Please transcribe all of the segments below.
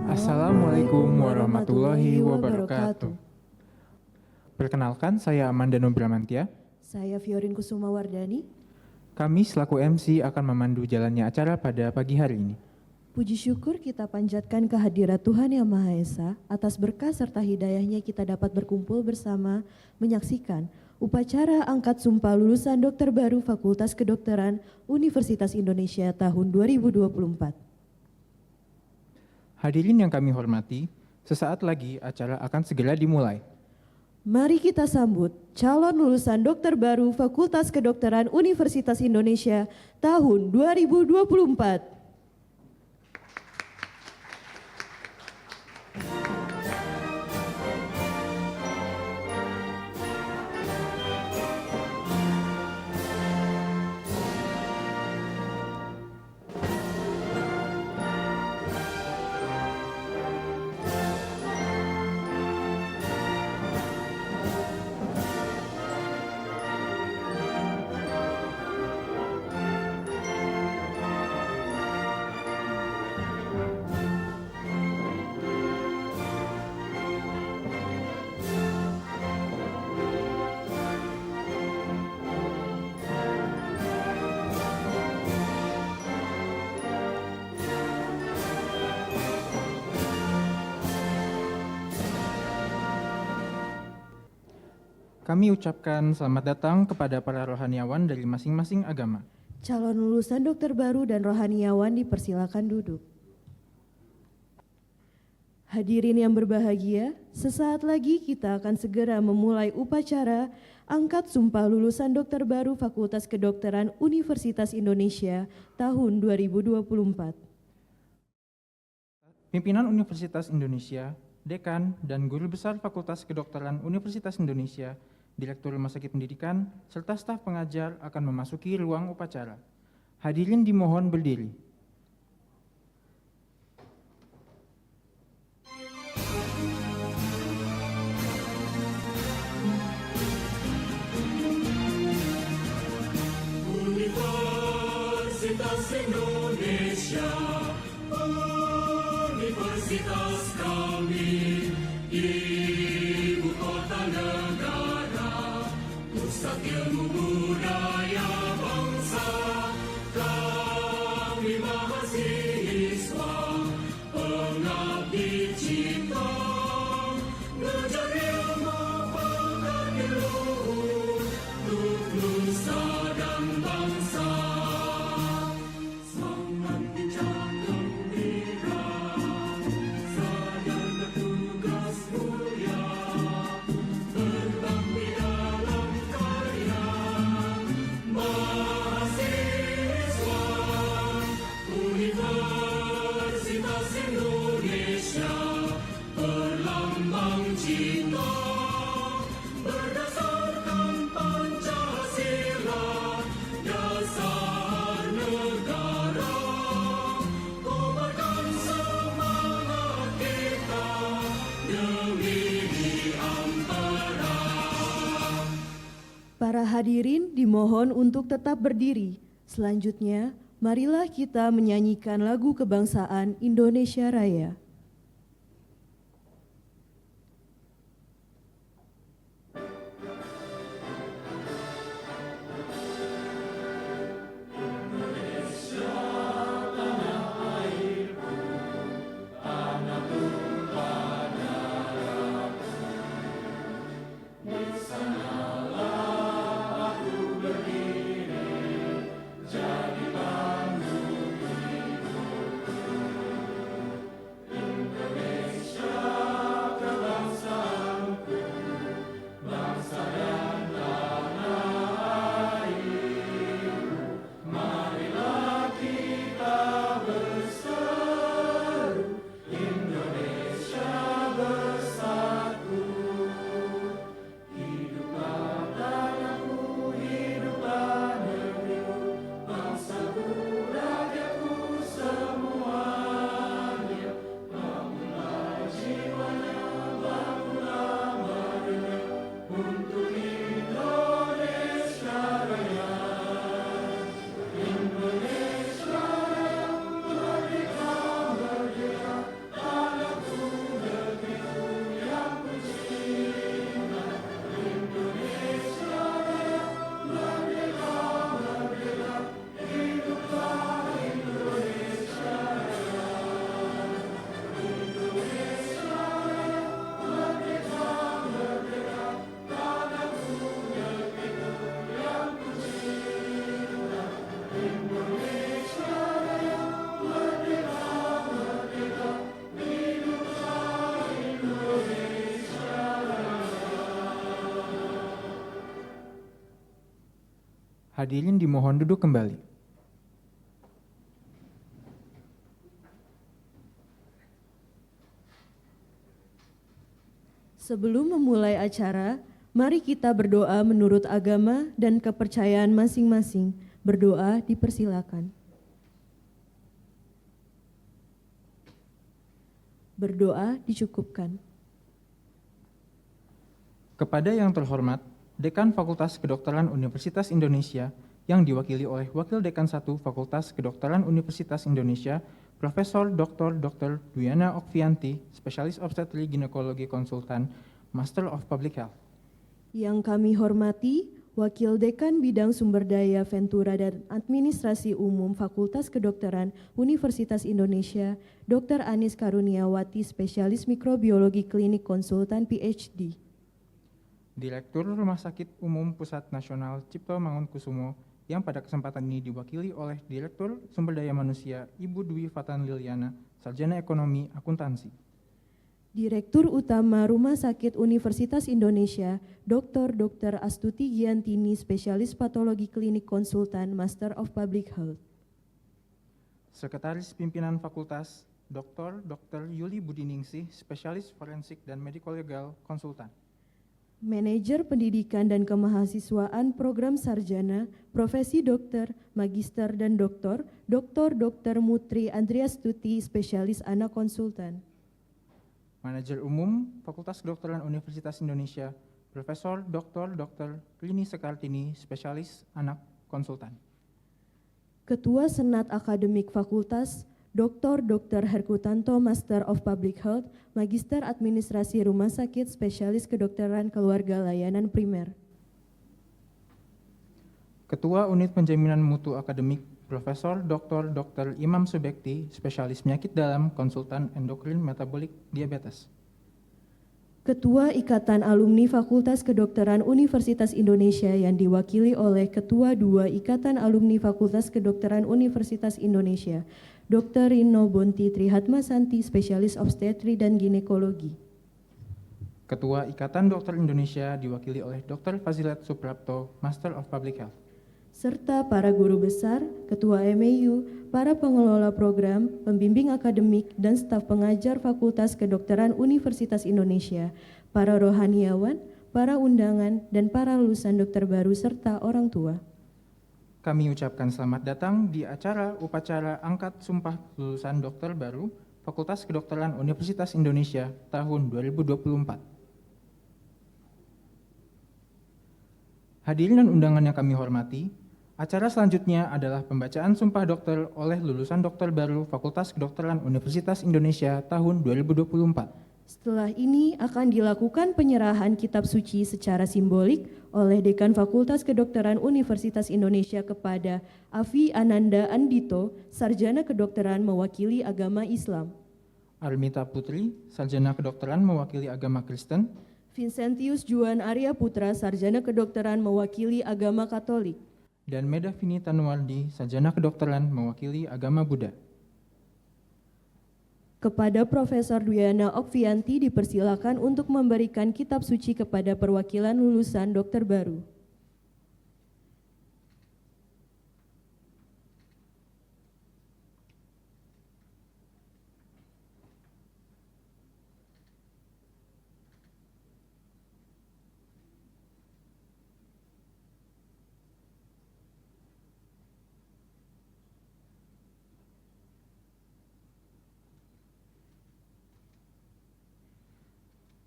Assalamualaikum warahmatullahi wabarakatuh. Perkenalkan, saya Amanda Nubramantia. Saya Fiorin Kusuma Wardani. Kami selaku MC akan memandu jalannya acara pada pagi hari ini. Puji syukur kita panjatkan kehadirat Tuhan Yang Maha Esa atas berkah serta hidayahnya kita dapat berkumpul bersama menyaksikan upacara angkat sumpah lulusan dokter baru Fakultas Kedokteran Universitas Indonesia tahun 2024. Hadirin yang kami hormati, sesaat lagi acara akan segera dimulai. Mari kita sambut calon lulusan dokter baru Fakultas Kedokteran Universitas Indonesia tahun 2024. Kami ucapkan selamat datang kepada para rohaniawan dari masing-masing agama. Calon lulusan dokter baru dan rohaniawan dipersilakan duduk. Hadirin yang berbahagia, sesaat lagi kita akan segera memulai upacara angkat sumpah lulusan dokter baru Fakultas Kedokteran Universitas Indonesia tahun 2024. Pimpinan Universitas Indonesia, Dekan, dan Guru Besar Fakultas Kedokteran Universitas Indonesia, Direktur Rumah Sakit Pendidikan, serta staf pengajar akan memasuki ruang upacara. Hadirin dimohon berdiri. Universitas Indonesia, Universitas kami, ibu kota negara, pusat ilmu budaya bangsa, kami mahasiswa, pengabdi cipta, ngejar ilmu pekan luhur, untuk nusa dan bangsa. Semangat pincang gembira, sadar bertugas mulia, berbakti dalam karya, mahasiswa Universitas Indonesia, berlambang cinta, berdasarkan Pancasila, dasar negara, kobarkan semangat kita demi di ampera. Para hadirin dimohon untuk tetap berdiri. Selanjutnya, marilah kita menyanyikan lagu kebangsaan Indonesia Raya. Jadi Hadirin dimohon duduk kembali. Sebelum memulai acara, mari kita berdoa menurut agama dan kepercayaan masing-masing. Berdoa dipersilakan. Berdoa dicukupkan. Kepada yang terhormat, Dekan Fakultas Kedokteran Universitas Indonesia yang diwakili oleh Wakil Dekan 1 Fakultas Kedokteran Universitas Indonesia, Profesor Dr. Dwiana Okvianti, Spesialis Obstetri Ginekologi Konsultan, Master of Public Health. Yang kami hormati, Wakil Dekan Bidang Sumber Daya Ventura dan Administrasi Umum Fakultas Kedokteran Universitas Indonesia, Dr. Anis Karuniawati, Spesialis Mikrobiologi Klinik Konsultan PhD. Direktur Rumah Sakit Umum Pusat Nasional Cipto Mangunkusumo yang pada kesempatan ini diwakili oleh Direktur Sumber Daya Manusia Ibu Dwi Fatan Liliana, Sarjana Ekonomi Akuntansi. Direktur Utama Rumah Sakit Universitas Indonesia, Dr. Astuti Giantini, Spesialis Patologi Klinik Konsultan, Master of Public Health. Sekretaris Pimpinan Fakultas, Dr. Yuli Budiningsih, Spesialis Forensik dan Medical Legal Konsultan. Manajer Pendidikan dan Kemahasiswaan Program Sarjana, Profesi Dokter, Magister dan Doktor, Dr. Mutri Andriastuti, Spesialis Anak Konsultan. Manajer Umum Fakultas Kedokteran Universitas Indonesia, Profesor Dr. Rini Sekartini, Spesialis Anak Konsultan. Ketua Senat Akademik Fakultas, Dr. Herkutanto, Master of Public Health, Magister Administrasi Rumah Sakit, Spesialis Kedokteran Keluarga Layanan Primer. Ketua Unit Penjaminan Mutu Akademik, Profesor Dr. Imam Subekti, Spesialis Penyakit Dalam, Konsultan Endokrin Metabolik Diabetes. Ketua Ikatan Alumni Fakultas Kedokteran Universitas Indonesia yang diwakili oleh Ketua 2 Ikatan Alumni Fakultas Kedokteran Universitas Indonesia, Dr. Rino Bonti Trihatmasanti, Spesialis Obstetri dan Ginekologi. Ketua Ikatan Dokter Indonesia diwakili oleh Dr. Fazilat Suprapto, Master of Public Health. Serta para guru besar, ketua MEU, para pengelola program, pembimbing akademik, dan staf pengajar Fakultas Kedokteran Universitas Indonesia, para rohaniawan, para undangan, dan para lulusan dokter baru serta orang tua. Kami ucapkan selamat datang di acara upacara angkat sumpah lulusan dokter baru Fakultas Kedokteran Universitas Indonesia tahun 2024. Hadirin dan undangan yang kami hormati, acara selanjutnya adalah pembacaan sumpah dokter oleh lulusan dokter baru Fakultas Kedokteran Universitas Indonesia tahun 2024. Setelah ini akan dilakukan penyerahan kitab suci secara simbolik oleh Dekan Fakultas Kedokteran Universitas Indonesia kepada Afi Ananda Andito, Sarjana Kedokteran mewakili agama Islam. Armita Putri, Sarjana Kedokteran mewakili agama Kristen. Vincentius Juan Arya Putra, Sarjana Kedokteran mewakili agama Katolik. Dan Medavini Tanuardi, Sarjana Kedokteran mewakili agama Buddha. Kepada Profesor Dwiana Okvianti dipersilakan untuk memberikan kitab suci kepada perwakilan lulusan dokter baru.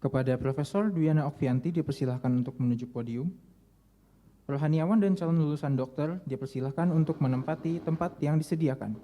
Kepada Profesor Dwiana Okvianti dipersilahkan untuk menuju podium. Rohaniawan dan calon lulusan dokter dipersilahkan untuk menempati tempat yang disediakan.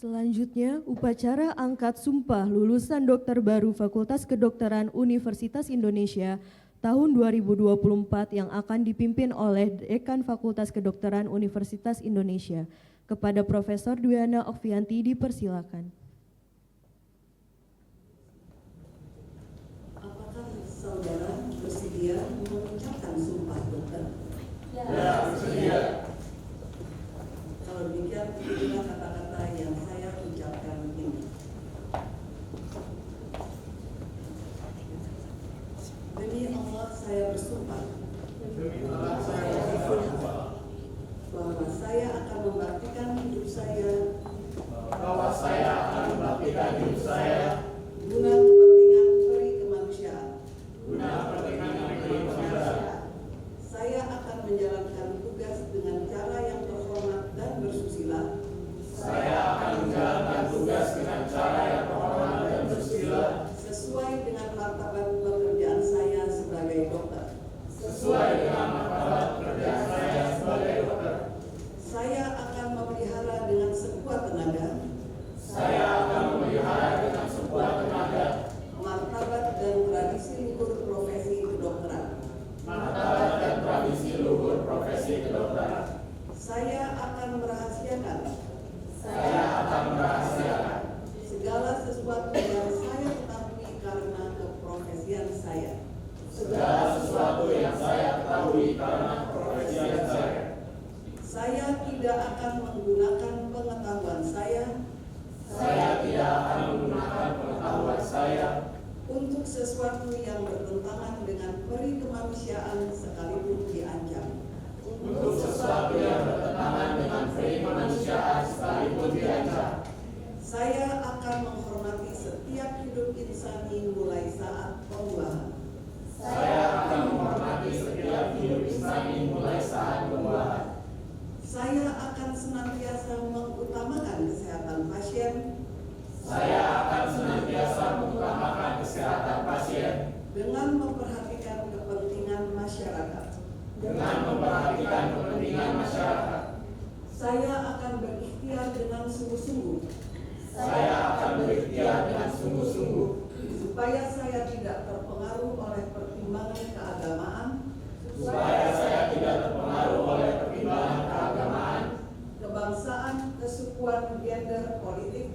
Selanjutnya, upacara angkat sumpah lulusan dokter baru Fakultas Kedokteran Universitas Indonesia tahun 2024 yang akan dipimpin oleh Dekan Fakultas Kedokteran Universitas Indonesia. Kepada Profesor Dwiana Okvianti dipersilakan. mengucapkan sumpah dokter? Ya, bersedia. Kalau demikian, inilah kata-kata yang saya ucapkan ini. Demi Allah saya bersumpah bahwa saya akan membaktikan hidup saya guna kepentingan peri kemanusiaan. Saya akan menjalankan tugas dengan cara yang terhormat dan bersusila. Sesuai dengan martabat pekerjaan saya sebagai dokter. Saya akan memelihara dengan sekuat tenaga. Martabat dan tradisi luhur profesi kedokteran. Saya akan merahasiakan segala sesuatu yang saya ketahui karena keprofesian saya. Saya tidak akan menggunakan pengetahuan saya untuk sesuatu yang bertentangan dengan peri kemanusiaan sekalipun diancam. Saya akan menghormati setiap hidup insani mulai saat pembuahan. Saya akan senantiasa mengutamakan kesehatan pasien dengan memperhatikan kepentingan masyarakat. Saya akan berikhtiar dengan sungguh-sungguh supaya saya tidak terpengaruh oleh pertimbangan keagamaan, kebangsaan, kesukuan, gender, politik,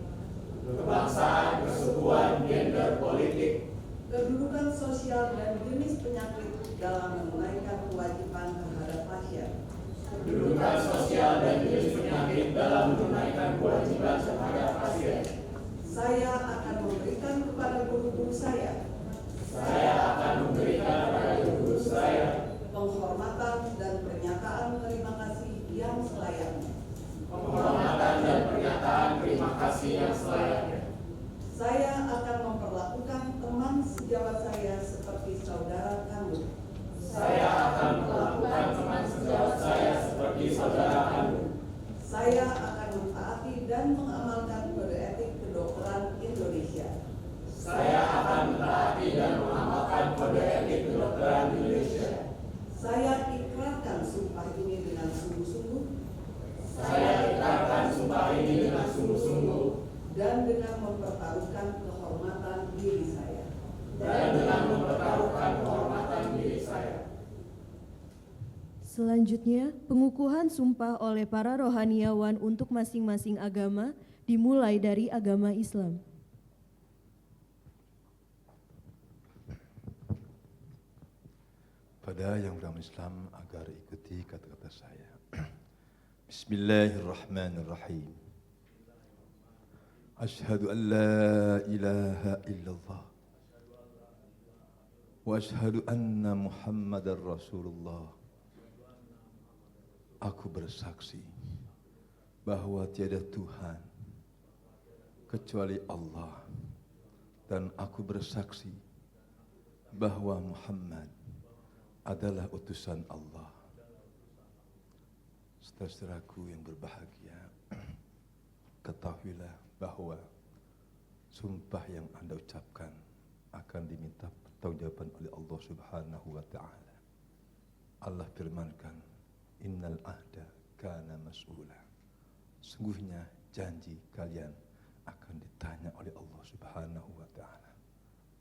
kedudukan sosial dan jenis penyakit dalam menunaikan kewajiban terhadap pasien. Saya akan memberikan kepada guru-guru saya penghormatan dan pernyataan terima kasih yang selayaknya. Saya akan memperlakukan teman sejawat saya seperti saudara kandung. Saya akan mentaati dan mengamalkan kode etik kedokteran Indonesia. Saya ikrarkan sumpah ini dengan sungguh-sungguh. Dan dengan mempertaruhkan kehormatan diri saya. Selanjutnya, pengukuhan sumpah oleh para rohaniawan untuk masing-masing agama dimulai dari agama Islam. Pada yang beragama Islam agar ikuti kata-kata saya. Bismillahirrahmanirrahim. Asyhadu an la ilaha illallah wa asyhadu anna Muhammadar Rasulullah. Aku bersaksi bahwa tiada Tuhan kecuali Allah, dan aku bersaksi bahwa Muhammad adalah utusan Allah. Saudara-saudaraku yang berbahagia, ketahuilah bahwa sumpah yang Anda ucapkan akan diminta pertanggungjawaban oleh Allah Subhanahu wa taala. Allah firmankan, innal ahda kana mas'ula. Sungguhnya janji kalian akan ditanya oleh Allah Subhanahu wa taala.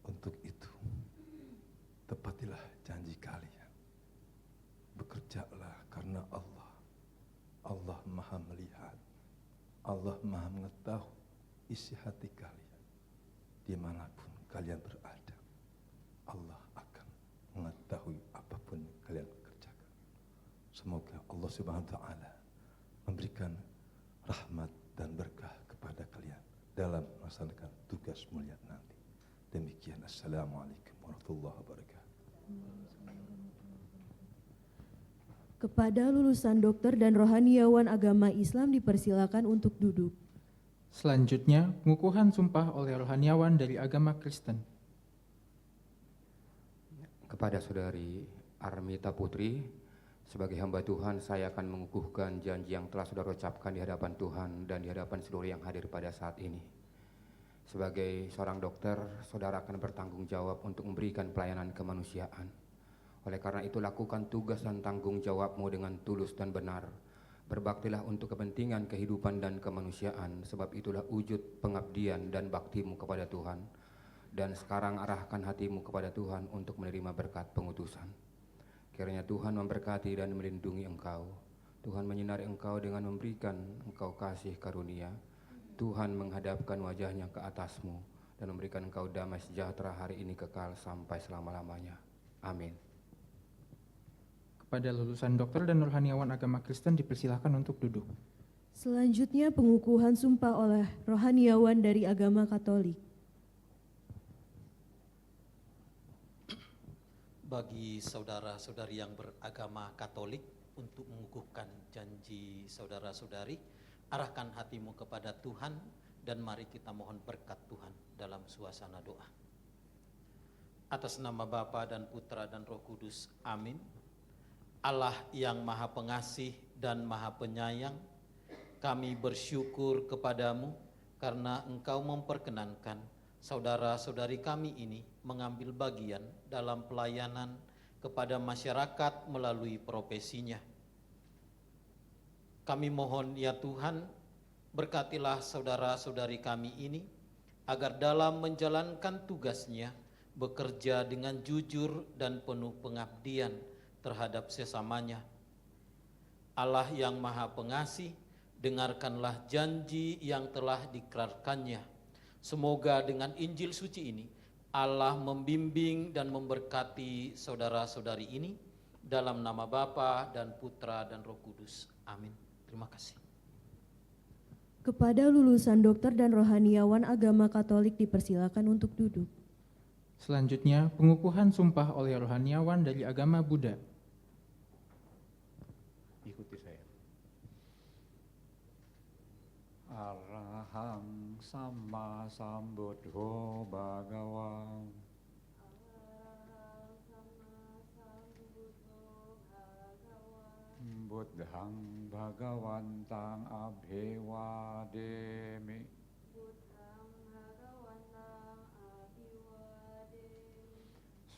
Untuk itu, tepatilah janji kalian. Bekerjalah karena Allah. Allah Maha melihat. Allah Maha mengetahui isi hati kalian. Dimanapun kalian berada, Allah akan mengetahui apapun semoga Allah Subhanahu wa taala memberikan rahmat dan berkah kepada kalian dalam melaksanakan tugas mulia nanti. Demikian, assalamualaikum warahmatullahi wabarakatuh. Kepada lulusan dokter dan rohaniawan agama Islam dipersilakan untuk duduk. Selanjutnya, pengukuhan sumpah oleh rohaniawan dari agama Kristen. Kepada Saudari Armita Putri, sebagai hamba Tuhan, saya akan mengukuhkan janji yang telah saudara ucapkan di hadapan Tuhan dan di hadapan seluruh yang hadir pada saat ini. Sebagai seorang dokter, saudara akan bertanggung jawab untuk memberikan pelayanan kemanusiaan. Oleh karena itu, lakukan tugas dan tanggung jawabmu dengan tulus dan benar. Berbaktilah untuk kepentingan kehidupan dan kemanusiaan, sebab itulah wujud pengabdian dan baktimu kepada Tuhan. Dan sekarang arahkan hatimu kepada Tuhan untuk menerima berkat pengutusan. Kiranya Tuhan memberkati dan melindungi engkau. Tuhan menyinari engkau dengan memberikan engkau kasih karunia. Tuhan menghadapkan wajahnya ke atasmu dan memberikan engkau damai sejahtera hari ini kekal sampai selama-lamanya. Amin. Kepada lulusan dokter dan rohaniawan agama Kristen dipersilakan untuk duduk. Selanjutnya pengukuhan sumpah oleh rohaniawan dari agama Katolik. Bagi saudara-saudari yang beragama Katolik, untuk mengukuhkan janji saudara-saudari, arahkan hatimu kepada Tuhan dan mari kita mohon berkat Tuhan dalam suasana doa. Atas nama Bapa dan Putra dan Roh Kudus, amin. Allah yang Maha Pengasih dan Maha Penyayang, kami bersyukur kepadamu karena Engkau memperkenankan saudara-saudari kami ini mengambil bagian dalam pelayanan kepada masyarakat melalui profesinya. Kami mohon ya Tuhan, berkatilah saudara-saudari kami ini agar dalam menjalankan tugasnya bekerja dengan jujur dan penuh pengabdian terhadap sesamanya. Allah yang Maha Pengasih, dengarkanlah janji yang telah diikrarkannya. Semoga dengan Injil suci ini Allah membimbing dan memberkati saudara-saudari ini dalam nama Bapa dan Putra dan Roh Kudus. Amin. Terima kasih. Kepada lulusan dokter dan rohaniawan agama Katolik dipersilakan untuk duduk. Selanjutnya, pengukuhan sumpah oleh rohaniawan dari agama Buddha. Ikuti saya. Arahang Sama Sambuddho Bhagawa. Buddhang Bhagawantang Abhivademi.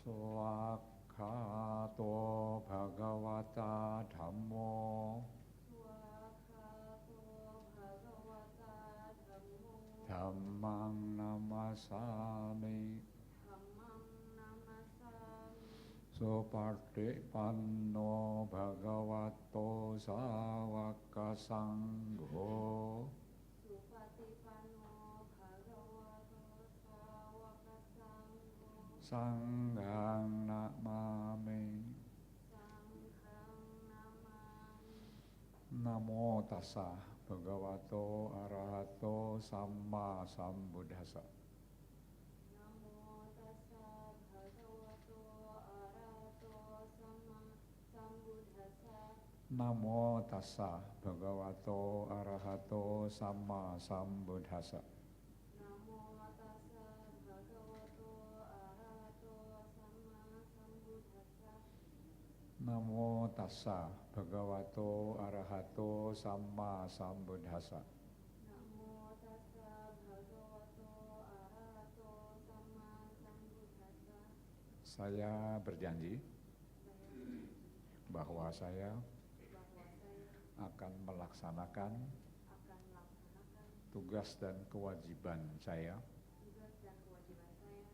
Swakhato Bhagavata Dhammo. Dhammang namasami. Supatipanno Bhagavato Sawaka Sangho. Sanghang namami. Namo tassa Bhagavato Arahato Samma Sambuddhassa. Namo tassa Bhagavato Arahato Samma Sambuddhassa. Namo tassa Bhagavato Arahato Samma Sambuddhassa. Saya berjanji bahwa saya akan melaksanakan tugas dan kewajiban saya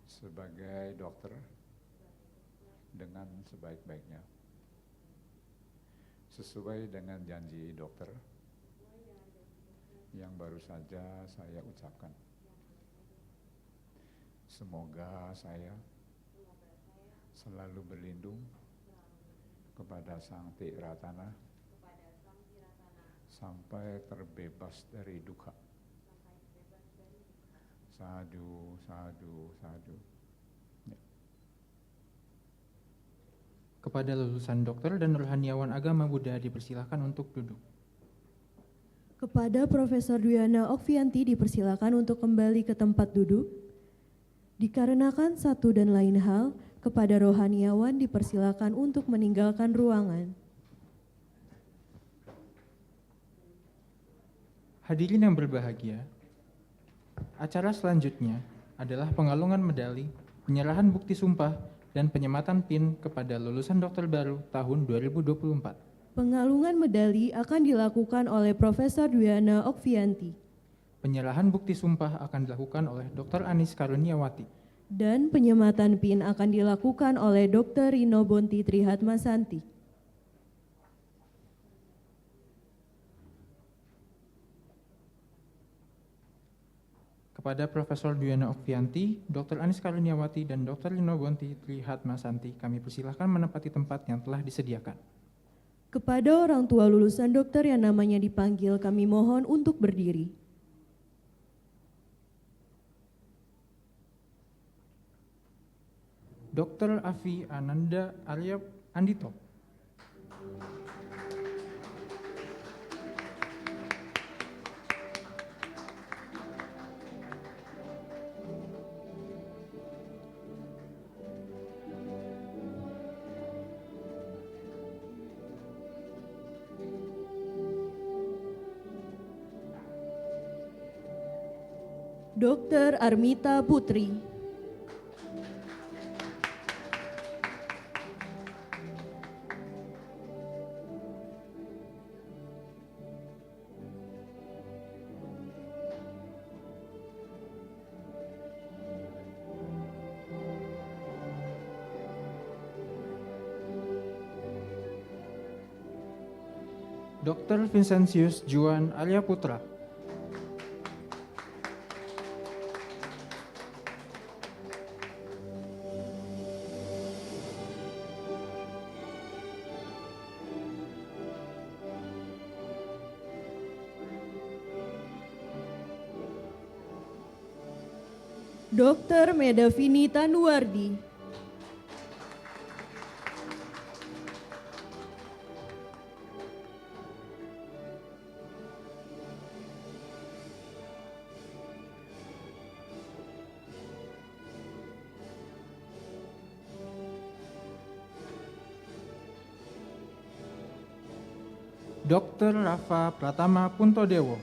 sebagai dokter dengan sebaik-baiknya. Sesuai dengan janji dokter yang baru saja saya ucapkan. Semoga saya selalu berlindung kepada Sang Tiratana sampai terbebas dari duka. Sadu, sadu, sadu. Ya. Kepada lulusan dokter dan rohaniawan agama Buddha dipersilakan untuk duduk. Kepada Profesor Dwiana Okvianti dipersilakan untuk kembali ke tempat duduk. Dikarenakan satu dan lain hal, kepada rohaniawan dipersilakan untuk meninggalkan ruangan. Hadirin yang berbahagia, acara selanjutnya adalah pengalungan medali, penyerahan bukti sumpah, dan penyematan PIN kepada lulusan dokter baru tahun 2024. Pengalungan medali akan dilakukan oleh Profesor Dwiana Okvianti Penyerahan bukti sumpah akan dilakukan oleh Dr. Anis Karuniawati. dan penyematan PIN akan dilakukan oleh Dr. Rino Bonti Trihatmasanti. Kepada Profesor Dwiana Okvianti, Dr. Anis Karuniawati, dan Dr. Rino Bonti Trihatmasanti, kami persilahkan menempati tempat yang telah disediakan. Kepada orang tua lulusan dokter yang namanya dipanggil, kami mohon untuk berdiri. Dr. Afi Ananda Arya Andito. Dr. Armita Putri. Dr. Vincentius Juan Arya Putra. Dr. Medavini Tanuardi. Dr. Rafa Pratama Puntodewo.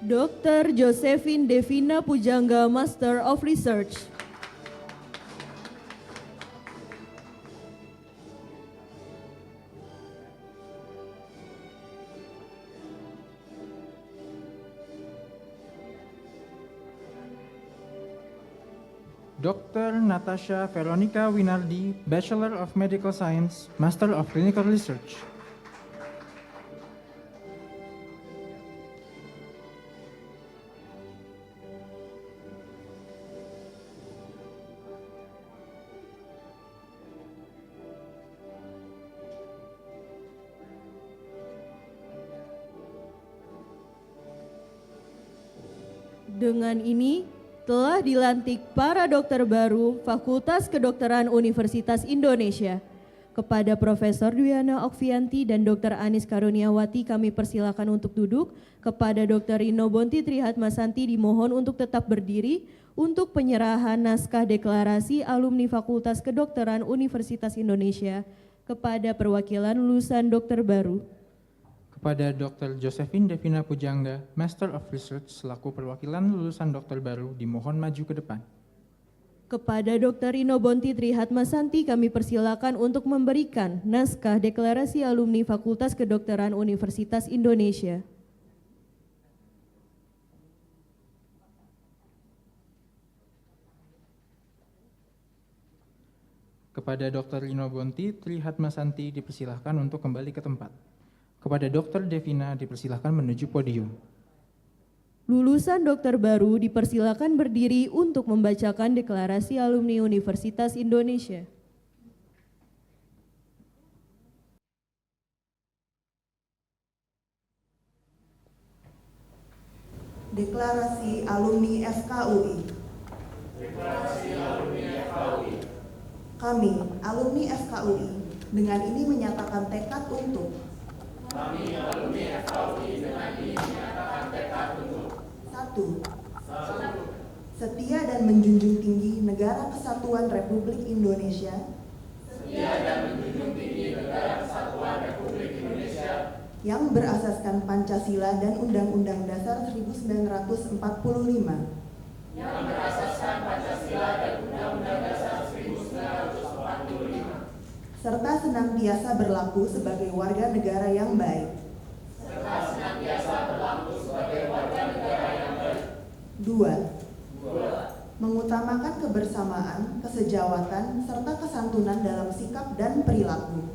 Dr. Josephine Devina Pujangga, Master of Research. Dr. Natasha Veronica Winardi, Bachelor of Medical Science, Master of Clinical Research. Dengan ini telah dilantik para dokter baru Fakultas Kedokteran Universitas Indonesia. Kepada Profesor Dwiana Okvianti dan Dr. Anis Karuniawati kami persilakan untuk duduk. Kepada Dr. Rino Bonti Trihatmasanti dimohon untuk tetap berdiri untuk penyerahan naskah deklarasi alumni Fakultas Kedokteran Universitas Indonesia kepada perwakilan lulusan dokter baru. Kepada Dr. Josephine Devina Pujangga, Master of Research, selaku perwakilan lulusan dokter baru, dimohon maju ke depan. Kepada Dr. Rino Bonti Trihatmasanti kami persilakan untuk memberikan naskah deklarasi alumni Fakultas Kedokteran Universitas Indonesia. Kepada Dr. Lino Bonti, Trihatmasanti dipersilahkan untuk kembali ke tempat. Kepada Dr. Devina dipersilahkan menuju podium. Lulusan dokter baru dipersilakan berdiri untuk membacakan deklarasi alumni Universitas Indonesia. Deklarasi alumni FKUI. Kami, alumni FKUI, dengan ini menyatakan tekad untuk Satu, setia dan menjunjung tinggi Negara Kesatuan Republik Indonesia yang berasaskan Pancasila dan Undang-Undang Dasar 1945 serta senantiasa berlaku sebagai warga negara yang baik. 2. Mengutamakan kebersamaan, kesejawatan, serta kesantunan dalam sikap dan perilaku.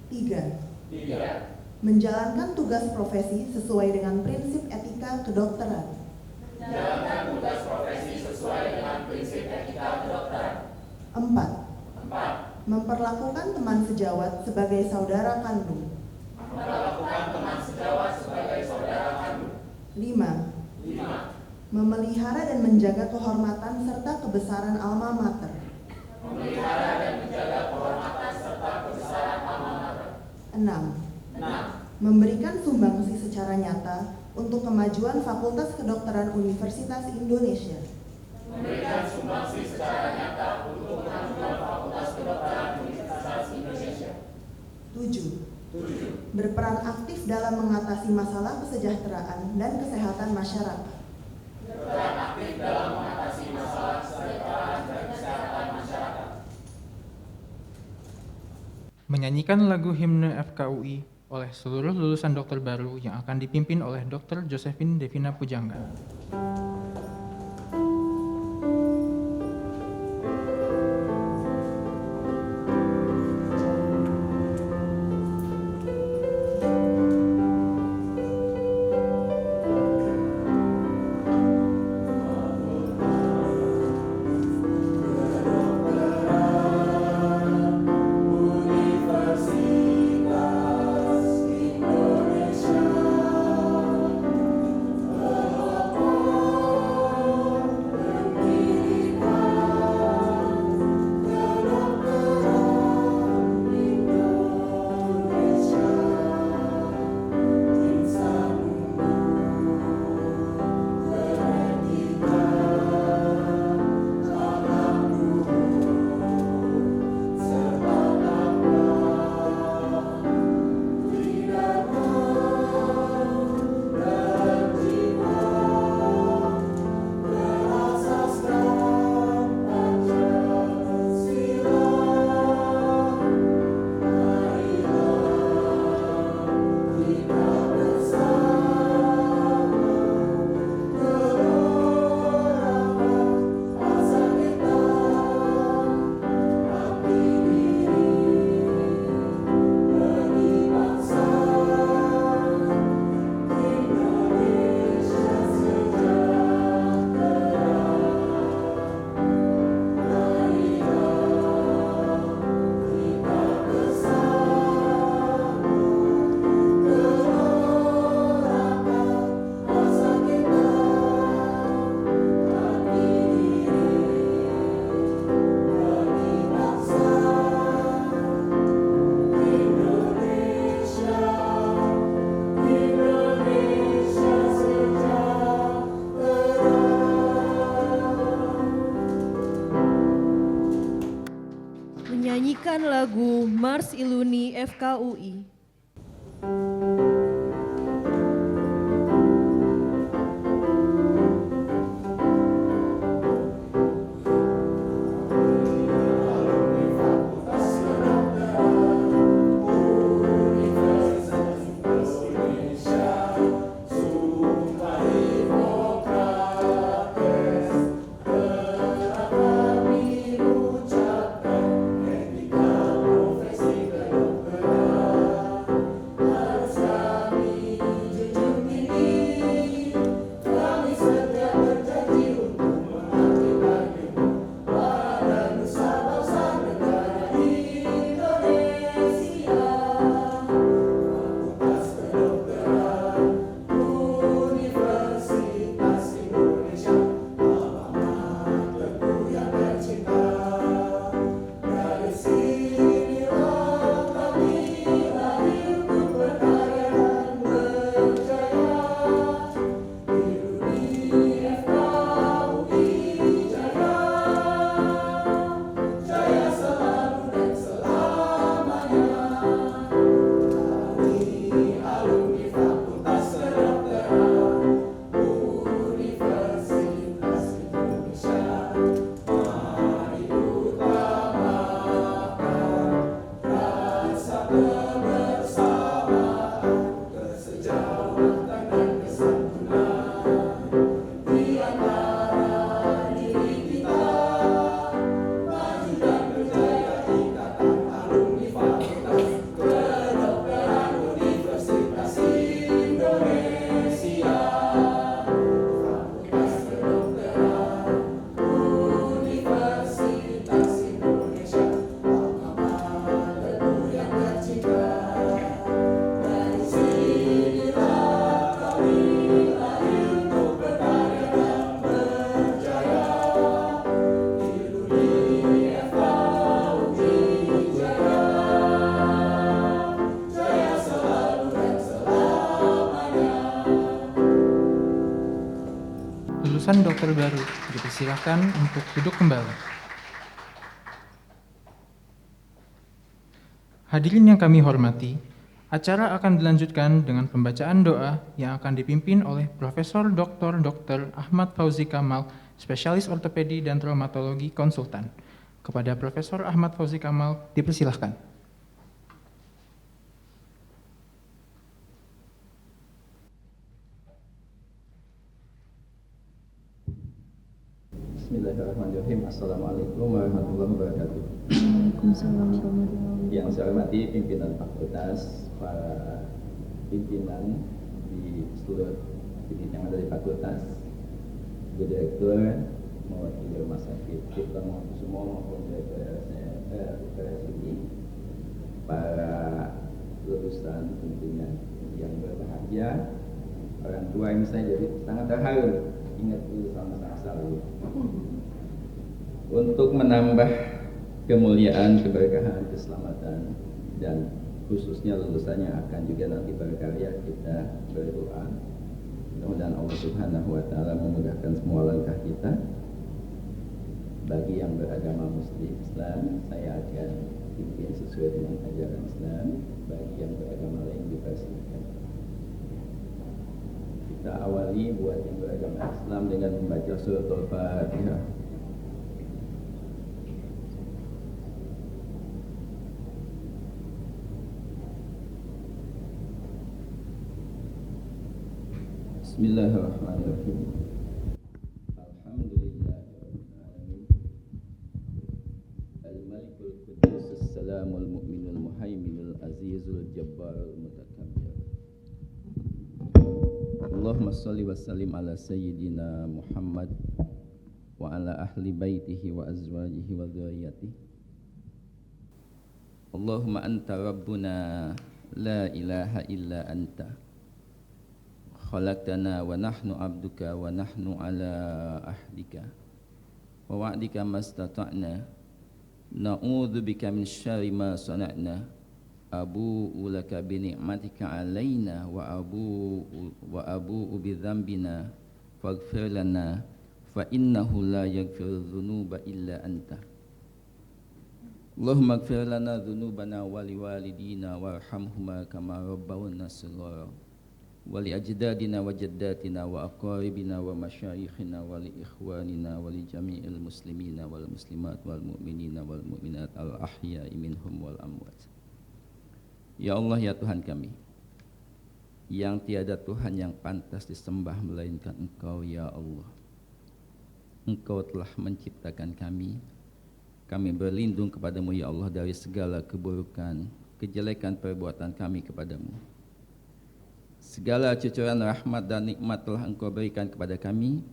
3. Menjalankan tugas profesi sesuai dengan prinsip etika kedokteran. 4. Memperlakukan teman sejawat sebagai saudara kandung. 5. Memelihara dan menjaga kehormatan serta kebesaran alma mater. 6. Memberikan sumbangsi secara nyata untuk kemajuan Fakultas Kedokteran Universitas Indonesia. 7. Berperan aktif dalam mengatasi masalah kesejahteraan dan kesehatan masyarakat. Menyanyikan lagu himne FKUI oleh seluruh lulusan dokter baru yang akan dipimpin oleh Dr. Josephine Devina Pujangga. Menyanyikan lagu Mars Iluni FKUI. lulusan dokter baru dipersilakan untuk duduk kembali. Hadirin yang kami hormati, acara akan dilanjutkan dengan pembacaan doa yang akan dipimpin oleh Profesor Dr. Ahmad Fauzi Kamal, spesialis ortopedi dan traumatologi konsultan. Kepada Profesor Ahmad Fauzi Kamal, dipersilahkan. Bismillahirrahmanirrahim. Assalamualaikum warahmatullahi wabarakatuh. Waalaikumsalam warahmatullahi wabarakatuh. Yang saya hormati pimpinan fakultas, para pimpinan di seluruh unit yang ada di fakultas, Bu Direktur, mewakili rumah sakit Cipta Mangunkusumo maupun Direktur RSUI, para lulusan tentunya yang berbahagia, orang tua yang saya jadi sangat terharu ingat lulusan masa lalu. Untuk menambah kemuliaan, keberkahan, keselamatan, dan khususnya lulusannya akan juga nanti berkarya, kita berdoa mudah-mudahan Allah Subhanahu wa Ta'ala memudahkan semua langkah kita. Bagi yang beragama Muslim Islam, saya akan pimpin sesuai dengan ajaran Islam. Bagi yang beragama lain dipersilakan. Kita awali buat yang beragama Islam dengan membaca surat Al-Fatihah. Bismillahirrahmanirrahim. Alhamdulillahirrahmanirrahim. Al-Malikul Qudus As-Salamul Mu'minul Muhaiminul Azizul Jabbarul Mutakabbir. Allahumma salli wa sallim ala Sayyidina Muhammad wa ala ahli baitihi wa azwajihi wa dhurriyyatihi. Allahumma anta rabbuna la ilaha illa anta khalaqtana wa nahnu abduka wa nahnu ala ahdika wa wa'dika mastata'na na'udzu bika min syarri ma sana'na abu'u laka bi ni'matika 'alaina wa abu'u bi dzambina faghfir lana fa innahu la yaghfiru dzunuba illa anta. Allahumma ighfir lana dzunubana wa liwalidina warhamhuma kama rabbawna shighara wa li ajdadina wa jaddatina wa aqaribina wa masyayikhina wa li ikhwanina wa li jami'il muslimina wal muslimat wal mu'minina wal mu'minat al ahya'i minhum wal amwat. Ya Allah, ya Tuhan kami, yang tiada Tuhan yang pantas disembah melainkan Engkau, ya Allah. Engkau telah menciptakan kami berlindung kepadamu ya Allah dari segala keburukan, kejelekan perbuatan kami kepadamu. Segala cucuran rahmat dan nikmat telah Engkau berikan kepada kami,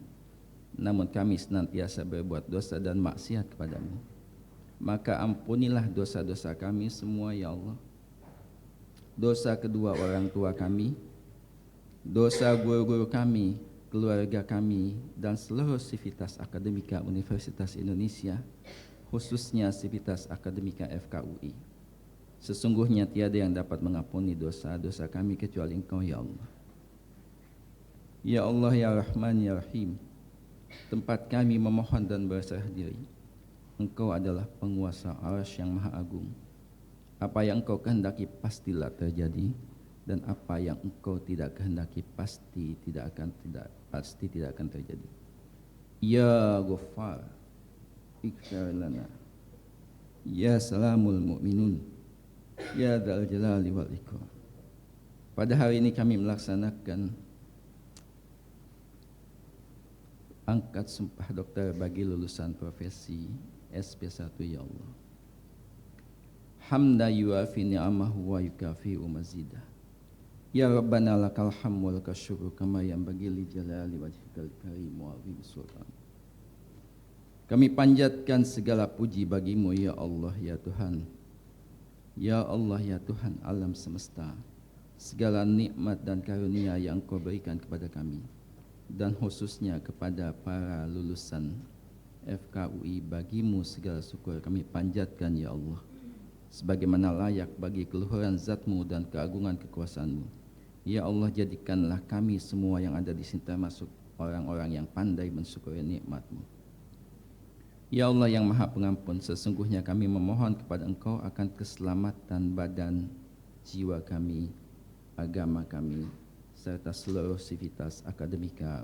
namun kami senantiasa berbuat dosa dan maksiat kepadamu. Maka ampunilah dosa-dosa kami semua ya Allah. Dosa kedua orang tua kami, dosa guru-guru kami, keluarga kami, dan seluruh sivitas akademika Universitas Indonesia, khususnya sivitas akademika FKUI. Sesungguhnya tiada yang dapat mengampuni dosa-dosa kami kecuali Engkau ya Allah. Ya Allah, ya Rahman, ya Rahim, tempat kami memohon dan berserah diri, Engkau adalah penguasa arsy yang maha agung. Apa yang Engkau kehendaki pastilah terjadi, dan apa yang Engkau tidak kehendaki pasti tidak akan terjadi. Ya Ghaffar, ighfir lana. Ya Salamul Mu'minun, ya Dzal Jalali wal Ikram. Pada hari ini kami melaksanakan angkat sumpah dokter bagi lulusan profesi SP1 ya Allah. Hamda yuafi ni'amahu wa yukafi'u mazidah. Ya Rabbana lakal hamdu wa lakal syukru kama yanbaghi li jalali wajhikal karim wa 'azimi sultan. Kami panjatkan segala puji bagimu ya Allah ya Tuhan. Ya Allah ya Tuhan alam semesta. Segala nikmat dan karunia yang Engkau berikan kepada kami, dan khususnya kepada para lulusan FKUI, bagimu segala syukur kami panjatkan ya Allah, sebagaimana layak bagi keluhuran zat-Mu dan keagungan kekuasaan-Mu. Ya Allah, jadikanlah kami semua yang ada di sini termasuk orang-orang yang pandai mensyukuri nikmat-Mu. Ya Allah yang Maha Pengampun, sesungguhnya kami memohon kepada Engkau akan keselamatan badan, jiwa kami, agama kami, serta seluruh sivitas akademika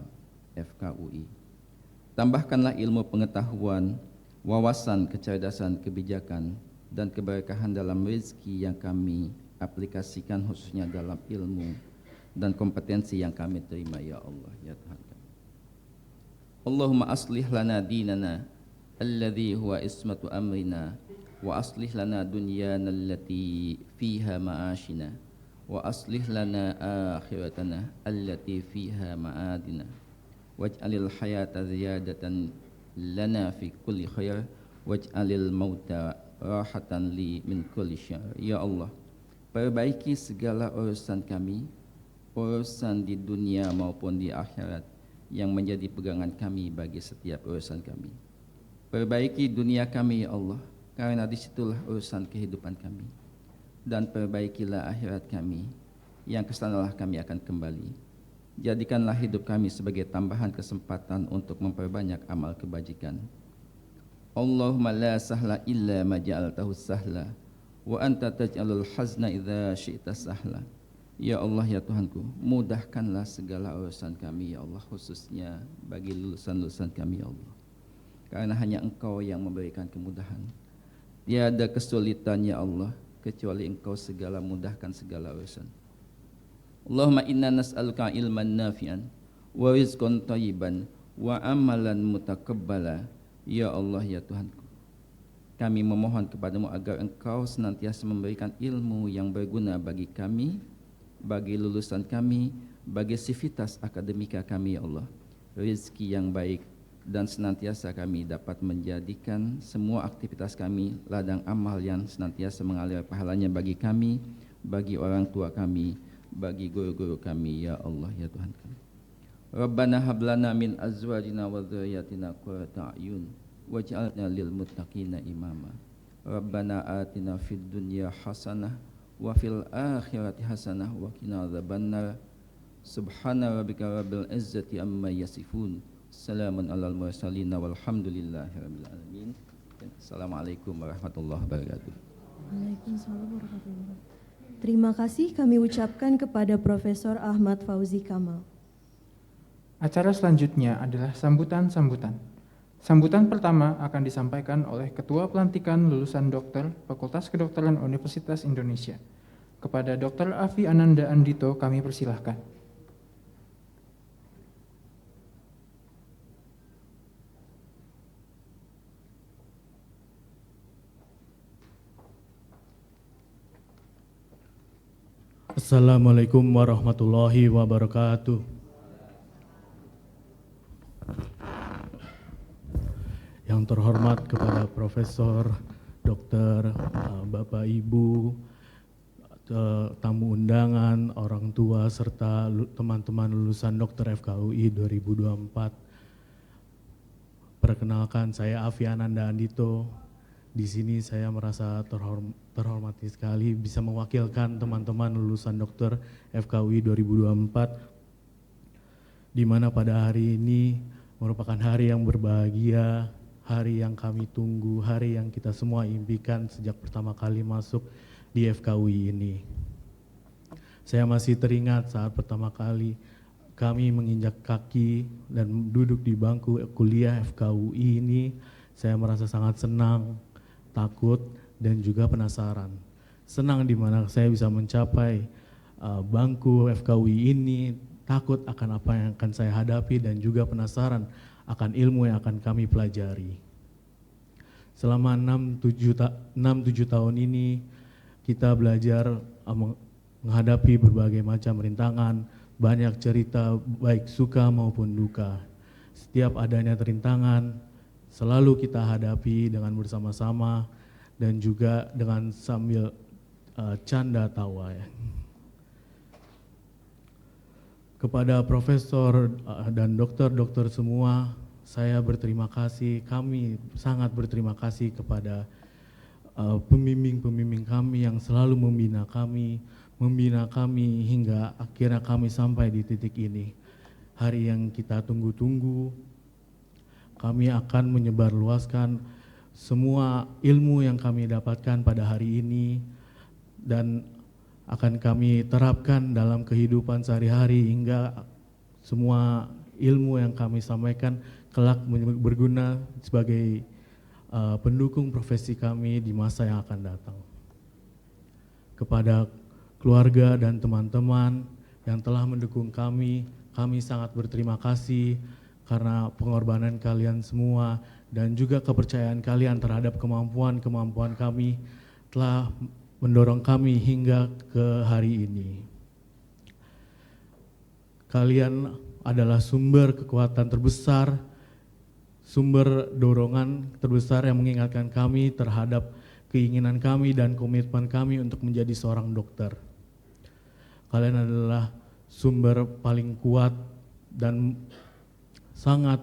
FKUI. Tambahkanlah ilmu pengetahuan, wawasan, kecerdasan, kebijakan, dan keberkahan dalam rezeki yang kami aplikasikan, khususnya dalam ilmu dan kompetensi yang kami terima, ya Allah, ya Tuhan kami. Allahumma aslih lana dinana alladhi huwa ismatu amrina, wa aslih lana dunyana allati fiha ma'ashina, wa aslih lana akhiratana allati fiha ma'adina, waj'alil hayata ziyadatan lana fi kulli khair, waj'alil mauta rahatan li min kulli syar. Ya Allah, perbaiki segala urusan kami, urusan di dunia maupun di akhirat yang menjadi pegangan kami bagi setiap urusan kami. Perbaiki dunia kami, ya Allah, karena disitulah urusan kehidupan kami. Dan perbaikilah akhirat kami, yang kesanalah kami akan kembali. Jadikanlah hidup kami sebagai tambahan kesempatan untuk memperbanyak amal kebajikan. Allahumma la sahla illa ma ja'altahu sahla, wa anta taj'alul hazna idza syi'ta sahla. Ya Allah, ya Tuhanku, mudahkanlah segala urusan kami, ya Allah, khususnya bagi lulusan-lulusan kami, ya Allah. Karena hanya Engkau yang memberikan kemudahan. Tiada kesulitan, ya Allah, kecuali Engkau segala mudahkan segala urusan. Allahumma inna nas'aluka ilman nafi'an wa rizqan thayyiban wa amalan mutaqabbala. Ya Allah, ya Tuhanku, kami memohon kepadamu agar Engkau senantiasa memberikan ilmu yang berguna bagi kami, bagi lulusan kami, bagi sivitas akademika kami, ya Allah, rezeki yang baik, dan senantiasa kami dapat menjadikan semua aktivitas kami ladang amal yang senantiasa mengalir pahalanya bagi kami, bagi orang tua kami, bagi guru-guru kami, ya Allah, ya Tuhan kami. Rabbana hablana min azwajina wa dzurriyyatina qurrata a'yun waj'alna lil muttaqina imama. Rabbana atina fid dunya hasanah wa fil akhirati hasanah wa qina adzabannar. Subhana rabbika rabbil izzati amma yasifun. Salamun alal mursalin walhamdulillahi rabbil alamin. Assalamualaikum warahmatullahi wabarakatuh. Waalaikumsalam warahmatullahi wabarakatuh. Terima kasih kami ucapkan kepada Profesor Ahmad Fauzi Kamal. Acara selanjutnya adalah sambutan-sambutan. Sambutan pertama akan disampaikan oleh Ketua Pelantikan Lulusan Dokter Fakultas Kedokteran Universitas Indonesia. Kepada Dr. Afi Ananda Andito kami persilahkan. Assalamualaikum warahmatullahi wabarakatuh. Yang terhormat kepada Profesor, Dokter, Bapak Ibu, tamu undangan, orang tua, serta teman-teman lulusan Dokter FKUI 2024. Perkenalkan, saya Afi Ananda Andito. Di sini saya merasa terhormati sekali bisa mewakilkan teman-teman lulusan Dokter FKUI 2024, di mana pada hari ini merupakan hari yang berbahagia, hari yang kami tunggu, hari yang kita semua impikan sejak pertama kali masuk di FKUI ini. Saya masih teringat saat pertama kali kami menginjak kaki dan duduk di bangku kuliah FKUI ini, saya merasa sangat senang, takut, dan juga penasaran. Senang di mana saya bisa mencapai bangku FKUI ini, takut akan apa yang akan saya hadapi, dan juga penasaran akan ilmu yang akan kami pelajari. Selama 6-7 tahun ini, kita belajar menghadapi berbagai macam rintangan, banyak cerita baik suka maupun duka. Setiap adanya rintangan, selalu kita hadapi dengan bersama-sama dan juga dengan sambil canda tawa, ya. Kepada profesor dan dokter-dokter semua, saya berterima kasih, kami sangat berterima kasih kepada pembimbing-pembimbing kami yang selalu membina kami hingga akhirnya kami sampai di titik ini. hari yang kita tunggu-tunggu. Kami akan menyebarluaskan semua ilmu yang kami dapatkan pada hari ini dan akan kami terapkan dalam kehidupan sehari-hari hingga semua ilmu yang kami sampaikan kelak berguna sebagai pendukung profesi kami di masa yang akan datang. Kepada keluarga dan teman-teman yang telah mendukung kami sangat berterima kasih karena pengorbanan kalian semua dan juga kepercayaan kalian terhadap kemampuan kami telah mendorong kami hingga ke hari ini. Kalian adalah sumber kekuatan terbesar, sumber dorongan terbesar yang mengingatkan kami terhadap keinginan kami dan komitmen kami untuk menjadi seorang dokter. Kalian adalah sumber paling kuat dan sangat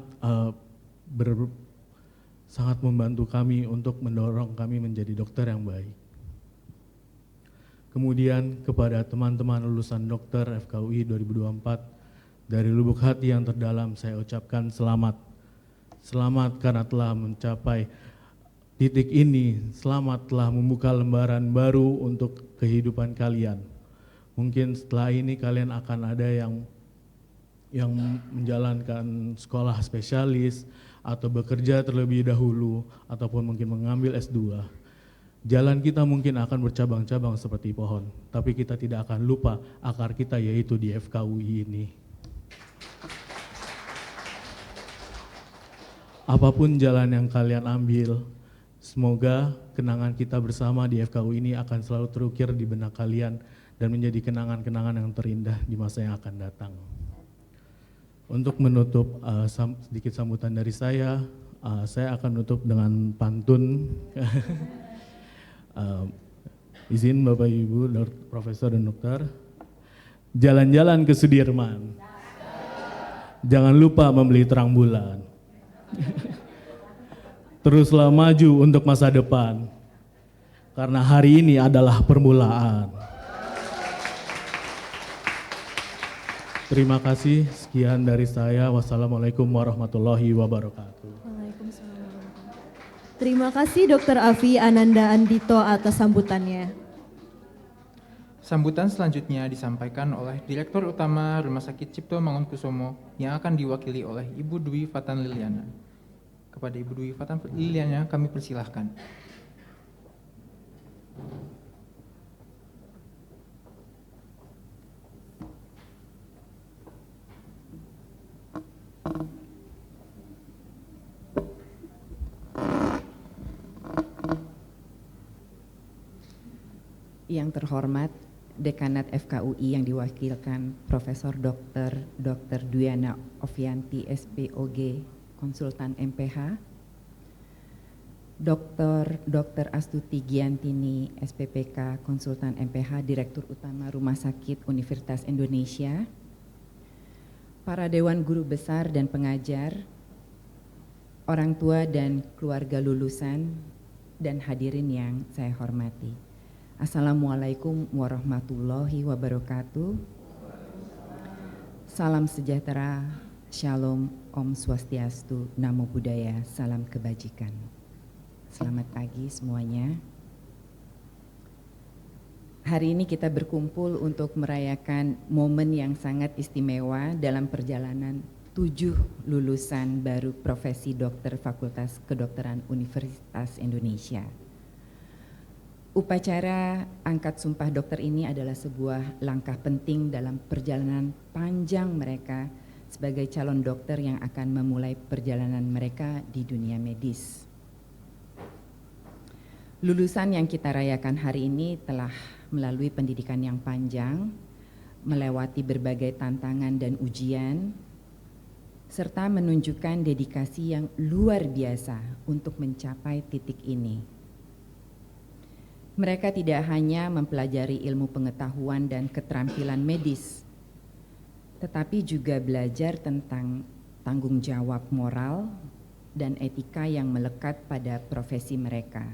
membantu kami untuk mendorong kami menjadi dokter yang baik. Kemudian kepada teman-teman lulusan dokter FKUI 2024, dari lubuk hati yang terdalam saya ucapkan selamat. Selamat karena telah mencapai titik ini, selamat telah membuka lembaran baru untuk kehidupan kalian. Mungkin setelah ini kalian akan ada yang menjalankan sekolah spesialis atau bekerja terlebih dahulu ataupun mungkin mengambil S2. Jalan kita mungkin akan bercabang-cabang seperti pohon, tapi kita tidak akan lupa akar kita yaitu di FKUI ini. Apapun jalan yang kalian ambil, semoga kenangan kita bersama di FKUI ini akan selalu terukir di benak kalian dan menjadi kenangan-kenangan yang terindah di masa yang akan datang. Untuk menutup sedikit sambutan dari saya akan menutup dengan pantun. Izin Bapak Ibu, Profesor dan Dokter. Jalan-jalan ke Sudirman. Jangan lupa membeli terang bulan. Teruslah maju untuk masa depan. Karena hari ini adalah permulaan. Terima kasih, sekian dari saya. Wassalamualaikum warahmatullahi wabarakatuh. Waalaikumsalam warahmatullahi wabarakatuh. Terima kasih Dr. Afi Ananda Andito atas sambutannya. Sambutan selanjutnya disampaikan oleh Direktur Utama Rumah Sakit Cipto Mangunkusumo yang akan diwakili oleh Ibu Dwi Fatan Liliana. Kepada Ibu Dwi Fatan Liliana kami persilahkan. Yang terhormat Dekanat FKUI yang diwakilkan Profesor Dr. Dwiana Ovianti SPOG, Konsultan MPH, Dr. Astuti Giantini SPPK, Konsultan MPH, Direktur Utama Rumah Sakit Universitas Indonesia, para Dewan Guru Besar dan pengajar, orang tua dan keluarga lulusan, dan hadirin yang saya hormati. Assalamualaikum warahmatullahi wabarakatuh. Salam sejahtera, shalom, om swastiastu, namo buddhaya, salam kebajikan. Selamat pagi semuanya. Hari ini kita berkumpul untuk merayakan momen yang sangat istimewa dalam perjalanan 7 lulusan baru profesi dokter Fakultas Kedokteran Universitas Indonesia. Upacara angkat sumpah dokter ini adalah sebuah langkah penting dalam perjalanan panjang mereka sebagai calon dokter yang akan memulai perjalanan mereka di dunia medis. Lulusan yang kita rayakan hari ini telah melalui pendidikan yang panjang, melewati berbagai tantangan dan ujian, serta menunjukkan dedikasi yang luar biasa untuk mencapai titik ini. Mereka tidak hanya mempelajari ilmu pengetahuan dan keterampilan medis, tetapi juga belajar tentang tanggung jawab moral dan etika yang melekat pada profesi mereka.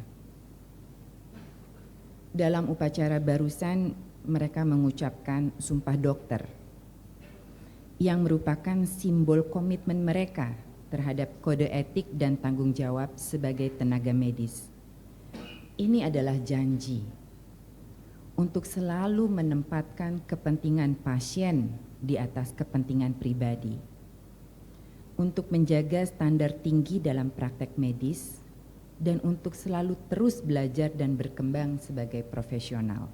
Dalam upacara barusan, mereka mengucapkan sumpah dokter yang merupakan simbol komitmen mereka terhadap kode etik dan tanggung jawab sebagai tenaga medis. Ini adalah janji untuk selalu menempatkan kepentingan pasien di atas kepentingan pribadi, untuk menjaga standar tinggi dalam praktek medis, dan untuk selalu terus belajar dan berkembang sebagai profesional.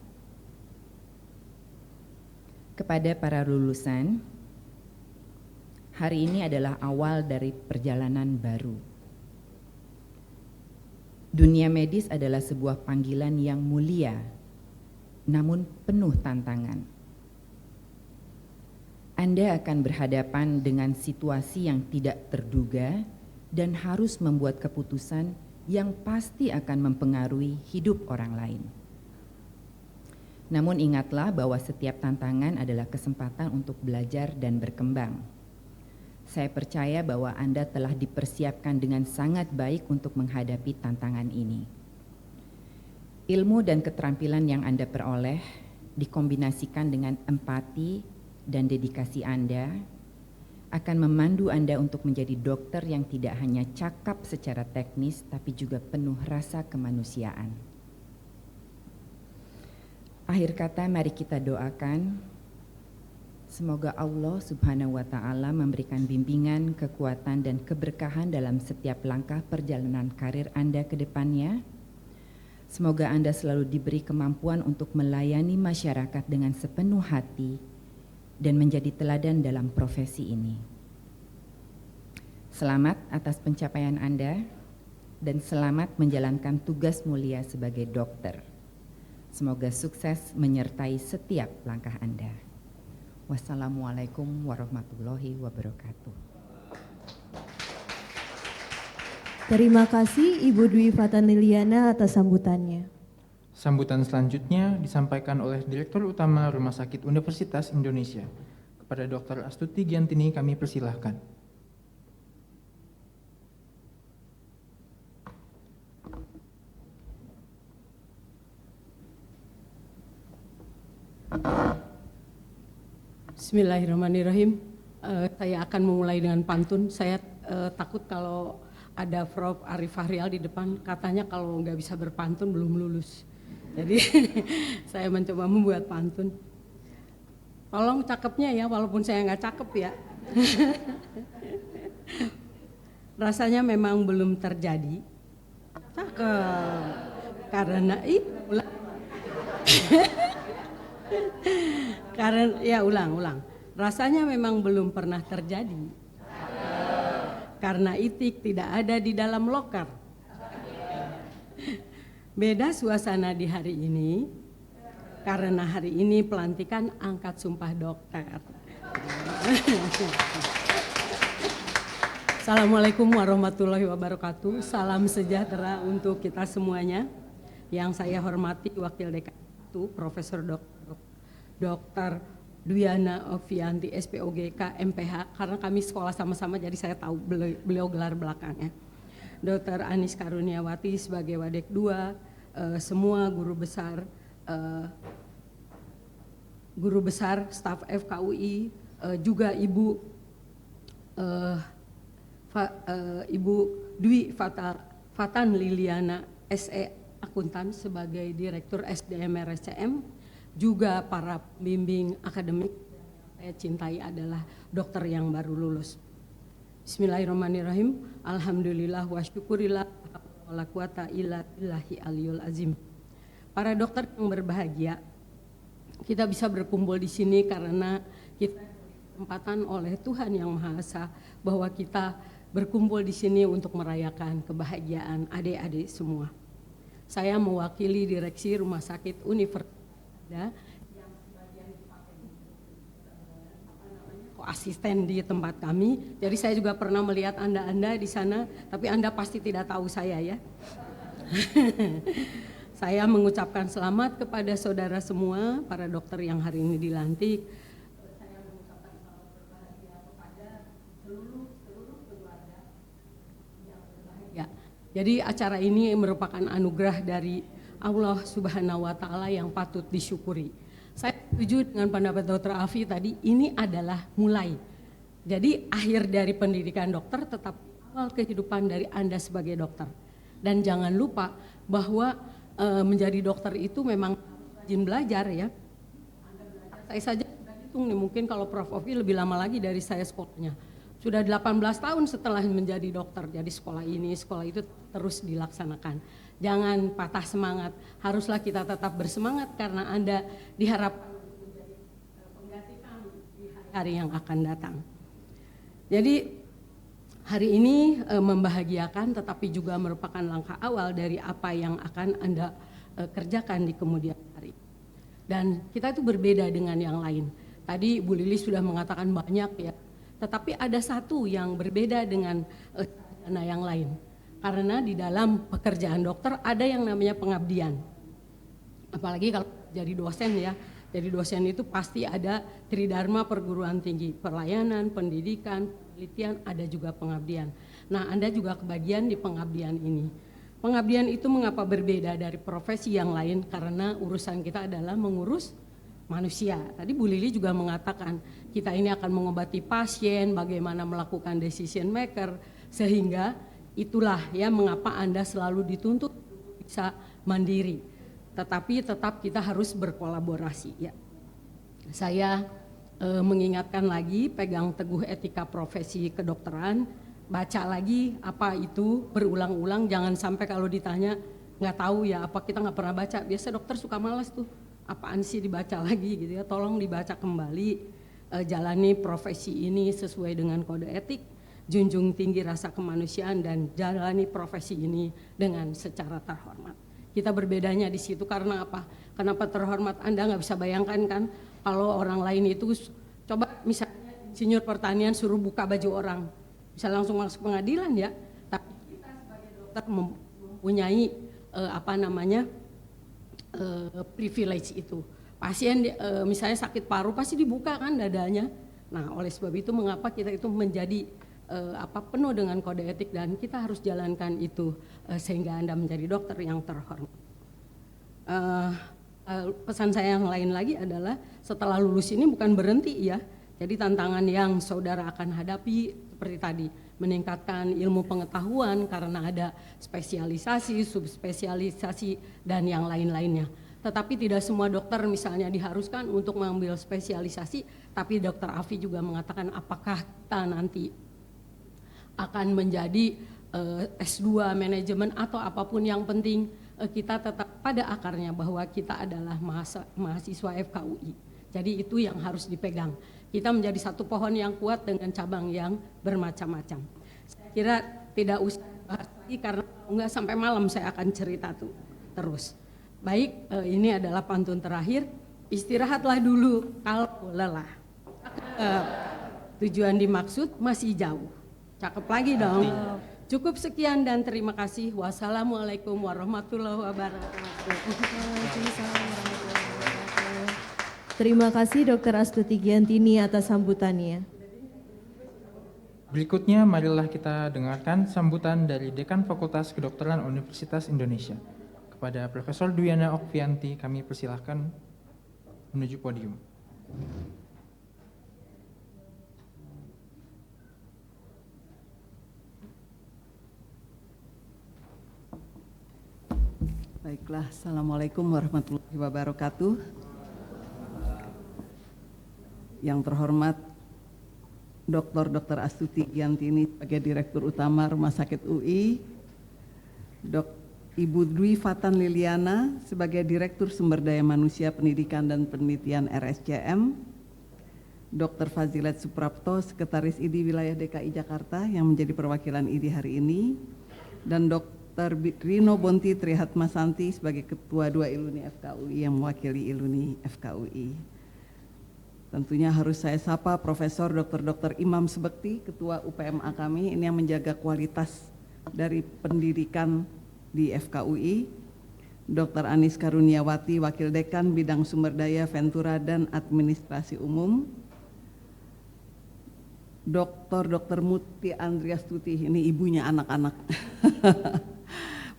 Kepada para lulusan, hari ini adalah awal dari perjalanan baru. Dunia medis adalah sebuah panggilan yang mulia, namun penuh tantangan. Anda akan berhadapan dengan situasi yang tidak terduga dan harus membuat keputusan yang pasti akan mempengaruhi hidup orang lain. Namun ingatlah bahwa setiap tantangan adalah kesempatan untuk belajar dan berkembang. Saya percaya bahwa Anda telah dipersiapkan dengan sangat baik untuk menghadapi tantangan ini. Ilmu dan keterampilan yang Anda peroleh dikombinasikan dengan empati dan dedikasi Anda akan memandu Anda untuk menjadi dokter yang tidak hanya cakap secara teknis tapi juga penuh rasa kemanusiaan. Akhir kata, mari kita doakan semoga Allah Subhanahu wa Ta'ala memberikan bimbingan, kekuatan, dan keberkahan dalam setiap langkah perjalanan karir Anda ke depannya. Semoga Anda selalu diberi kemampuan untuk melayani masyarakat dengan sepenuh hati dan menjadi teladan dalam profesi ini. Selamat atas pencapaian Anda dan selamat menjalankan tugas mulia sebagai dokter. Semoga sukses menyertai setiap langkah Anda. Wassalamualaikum warahmatullahi wabarakatuh. Terima kasih Ibu Dwi Fatan Liliana atas sambutannya. Sambutan selanjutnya disampaikan oleh Direktur Utama Rumah Sakit Universitas Indonesia. Kepada Dr. Astuti Giantini kami persilahkan. Bismillahirrahmanirrahim. Saya akan memulai dengan pantun. Saya takut kalau ada Prof. Arif Fahrial di depan, katanya kalau nggak bisa berpantun belum lulus. Jadi saya mencoba membuat pantun. Tolong cakepnya ya, walaupun saya nggak cakep ya. Rasanya memang belum terjadi. Cakep. Karena karena ya ulang. Rasanya memang belum pernah terjadi. Karena itik tidak ada di dalam loker. Beda suasana di hari ini. Karena hari ini pelantikan angkat sumpah dokter. Assalamualaikum warahmatullahi wabarakatuh. Salam sejahtera untuk kita semuanya. Yang saya hormati Wakil Dekan Profesor Dr. Dwiana Ovianti SPOGK MPH, karena kami sekolah sama-sama jadi saya tahu beliau gelar belakangnya. Dr. Anis Karuniawati sebagai Wadek 2, semua guru besar staf FKUI, juga Ibu Dwi Fatan Liliana SE Akuntan sebagai Direktur SDM RSCM, juga para pembimbing akademik saya cintai adalah dokter yang baru lulus. Bismillahirrahmanirrahim. Alhamdulillah wa syukurillah wa la quwata illa billahi aliyul azim. Para dokter yang berbahagia, kita bisa berkumpul di sini karena kita kesempatan oleh Tuhan Yang Maha Esa bahwa kita berkumpul di sini untuk merayakan kebahagiaan adik-adik semua. Saya mewakili direksi Rumah Sakit Universitas yang sebagian dipakai asisten di tempat kami. Jadi saya juga pernah melihat Anda di sana, tapi Anda pasti tidak tahu saya ya. Saya mengucapkan selamat kepada saudara semua, para dokter yang hari ini dilantik. Saya mengucapkan selamat berbahagia kepada seluruh keluarga yang berbahagia. Jadi acara ini merupakan anugerah dari Allah Subhanahu wa Ta'ala yang patut disyukuri. Saya setuju dengan pendapat Dr. Afi tadi, ini adalah mulai. Jadi akhir dari pendidikan dokter tetap awal kehidupan dari Anda sebagai dokter. Dan jangan lupa bahwa menjadi dokter itu memang rajin belajar ya. Saya saja hitung nih, mungkin kalau Prof. Ovi lebih lama lagi dari saya sekolahnya. Sudah 18 tahun setelah menjadi dokter, jadi sekolah ini, sekolah itu terus dilaksanakan. Jangan patah semangat, haruslah kita tetap bersemangat karena Anda diharapkan menjadi pengganti kami di hari yang akan datang. Jadi hari ini membahagiakan tetapi juga merupakan langkah awal dari apa yang akan Anda kerjakan di kemudian hari. Dan kita itu berbeda dengan yang lain. Tadi Bu Lili sudah mengatakan banyak ya. Tetapi ada satu yang berbeda dengan yang lain. Karena di dalam pekerjaan dokter ada yang namanya pengabdian. Apalagi kalau jadi dosen ya. Jadi dosen itu pasti ada tridharma perguruan tinggi, pelayanan, pendidikan, penelitian, ada juga pengabdian. Nah, Anda juga kebagian di pengabdian ini. Pengabdian itu mengapa berbeda dari profesi yang lain? Karena urusan kita adalah mengurus manusia. Tadi Bu Lili juga mengatakan kita ini akan mengobati pasien, bagaimana melakukan decision maker, sehingga itulah ya mengapa Anda selalu dituntut bisa mandiri. Tetapi tetap kita harus berkolaborasi ya. Saya mengingatkan lagi, pegang teguh etika profesi kedokteran, baca lagi apa itu berulang-ulang, jangan sampai kalau ditanya nggak tahu ya apa kita nggak pernah baca. Biasa dokter suka malas tuh. Apaan sih dibaca lagi gitu ya, tolong dibaca kembali, jalani profesi ini sesuai dengan kode etik, junjung tinggi rasa kemanusiaan dan jalani profesi ini dengan secara terhormat. Kita berbedanya di situ karena apa? Kenapa terhormat? Anda nggak bisa bayangkan kan kalau orang lain itu coba misalnya insinyur pertanian suruh buka baju orang, bisa langsung masuk pengadilan ya, tapi kita sebagai dokter mempunyai privilege itu. Pasien misalnya sakit paru pasti dibuka kan dadanya. Nah, oleh sebab itu mengapa kita itu menjadi penuh dengan kode etik dan kita harus jalankan itu sehingga Anda menjadi dokter yang terhormat. Pesan saya yang lain lagi adalah setelah lulus ini bukan berhenti ya. Jadi tantangan yang saudara akan hadapi seperti tadi, meningkatkan ilmu pengetahuan karena ada spesialisasi, subspesialisasi, dan yang lain-lainnya. Tetapi tidak semua dokter misalnya diharuskan untuk mengambil spesialisasi, tapi Dr. Afi juga mengatakan apakah kita nanti akan menjadi S2 manajemen atau apapun yang penting kita tetap pada akarnya bahwa kita adalah mahasiswa FKUI. Jadi itu yang harus dipegang. Kita menjadi satu pohon yang kuat dengan cabang yang bermacam-macam. Saya kira tidak usah bahas lagi karena enggak sampai malam saya akan cerita tuh terus. Baik, ini adalah pantun terakhir. Istirahatlah dulu kalau lelah. Tujuan dimaksud masih jauh. Cakep lagi dong. Cukup sekian dan terima kasih. Wassalamualaikum warahmatullahi wabarakatuh. Terima kasih Dr. Astuti Giantini atas sambutannya. Berikutnya marilah kita dengarkan sambutan dari Dekan Fakultas Kedokteran Universitas Indonesia. Kepada Profesor Dwiana Okvianti kami persilahkan menuju podium. Baiklah, Assalamualaikum warahmatullahi wabarakatuh. Yang terhormat Dr. Astuti Giantini sebagai Direktur Utama Rumah Sakit UI, Ibu Dwi Fatan Liliana sebagai Direktur Sumber Daya Manusia Pendidikan dan Penelitian RSCM, Dr. Fazilat Suprapto, Sekretaris ID Wilayah DKI Jakarta yang menjadi perwakilan ID hari ini, dan Dr. Rino Bonti Trihatmasanti sebagai Ketua 2 Iluni FKUI yang mewakili Iluni FKUI. Tentunya harus saya sapa Profesor Dr. Imam Sebekti, Ketua UPMA kami, ini yang menjaga kualitas dari pendidikan di FKUI, Dr. Anis Karuniawati, Wakil Dekan Bidang Sumber Daya, Ventura, dan Administrasi Umum, Dr. Muti Andriastuti, ini ibunya anak-anak,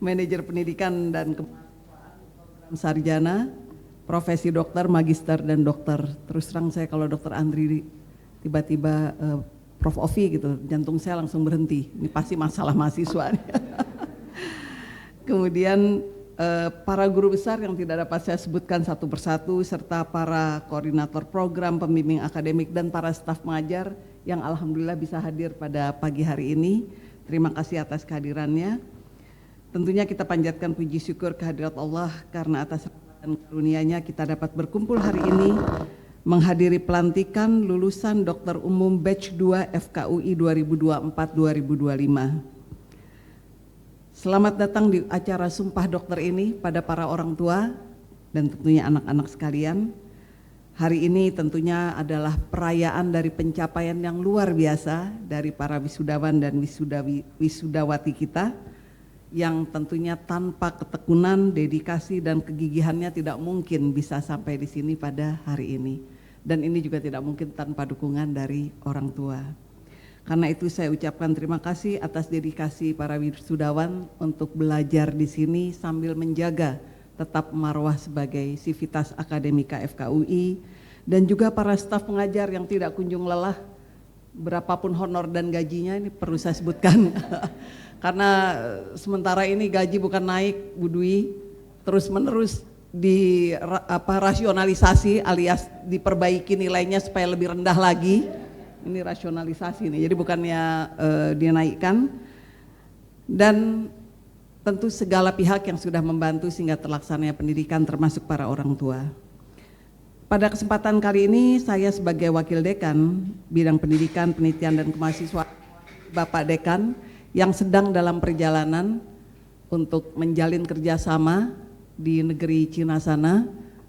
Manajer Pendidikan dan Kemahasiswaan Program Sarjana, Profesi dokter, magister, dan dokter. Terus terang saya kalau Dr. Andri tiba-tiba Prof. Ovi gitu, jantung saya langsung berhenti. Ini pasti masalah mahasiswa. Kemudian para guru besar yang tidak dapat saya sebutkan satu persatu, serta para koordinator program, pembimbing akademik, dan para staf pengajar yang alhamdulillah bisa hadir pada pagi hari ini. Terima kasih atas kehadirannya. Tentunya kita panjatkan puji syukur kehadirat Allah karena atas rahmat dan karunia-Nya kita dapat berkumpul hari ini menghadiri pelantikan lulusan Dokter Umum Batch 2 FKUI 2024-2025. Selamat datang di acara Sumpah Dokter ini pada para orang tua dan tentunya anak-anak sekalian. Hari ini tentunya adalah perayaan dari pencapaian yang luar biasa dari para wisudawan dan wisudawati kita yang tentunya tanpa ketekunan, dedikasi, dan kegigihannya tidak mungkin bisa sampai di sini pada hari ini. Dan ini juga tidak mungkin tanpa dukungan dari orang tua. Karena itu saya ucapkan terima kasih atas dedikasi para wisudawan untuk belajar di sini sambil menjaga tetap marwah sebagai sivitas akademika FKUI, dan juga para staf pengajar yang tidak kunjung lelah, berapapun honor dan gajinya ini perlu saya sebutkan. Karena sementara ini gaji bukan naik, Bu Dwi, terus menerus rasionalisasi alias diperbaiki nilainya supaya lebih rendah lagi. Ini rasionalisasi nih, jadi bukannya dinaikkan. Dan tentu segala pihak yang sudah membantu sehingga terlaksananya pendidikan termasuk para orang tua. Pada kesempatan kali ini saya sebagai Wakil Dekan Bidang Pendidikan, Penelitian, dan Kemahasiswaan, Bapak Dekan, yang sedang dalam perjalanan untuk menjalin kerjasama di negeri Cina sana,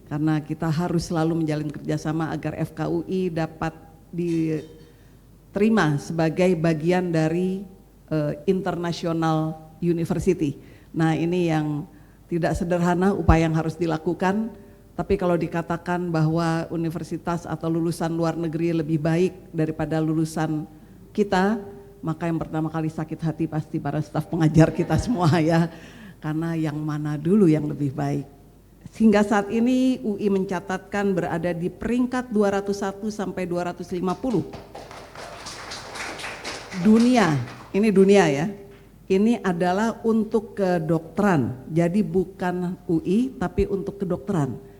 karena kita harus selalu menjalin kerjasama agar FKUI dapat diterima sebagai bagian dari international university. Nah, ini yang tidak sederhana upaya yang harus dilakukan, tapi kalau dikatakan bahwa universitas atau lulusan luar negeri lebih baik daripada lulusan kita, maka yang pertama kali sakit hati pasti para staf pengajar kita semua ya, karena yang mana dulu yang lebih baik. Sehingga saat ini UI mencatatkan berada di peringkat 201 sampai 250. Dunia, ini dunia ya, ini adalah untuk kedokteran, jadi bukan UI tapi untuk kedokteran.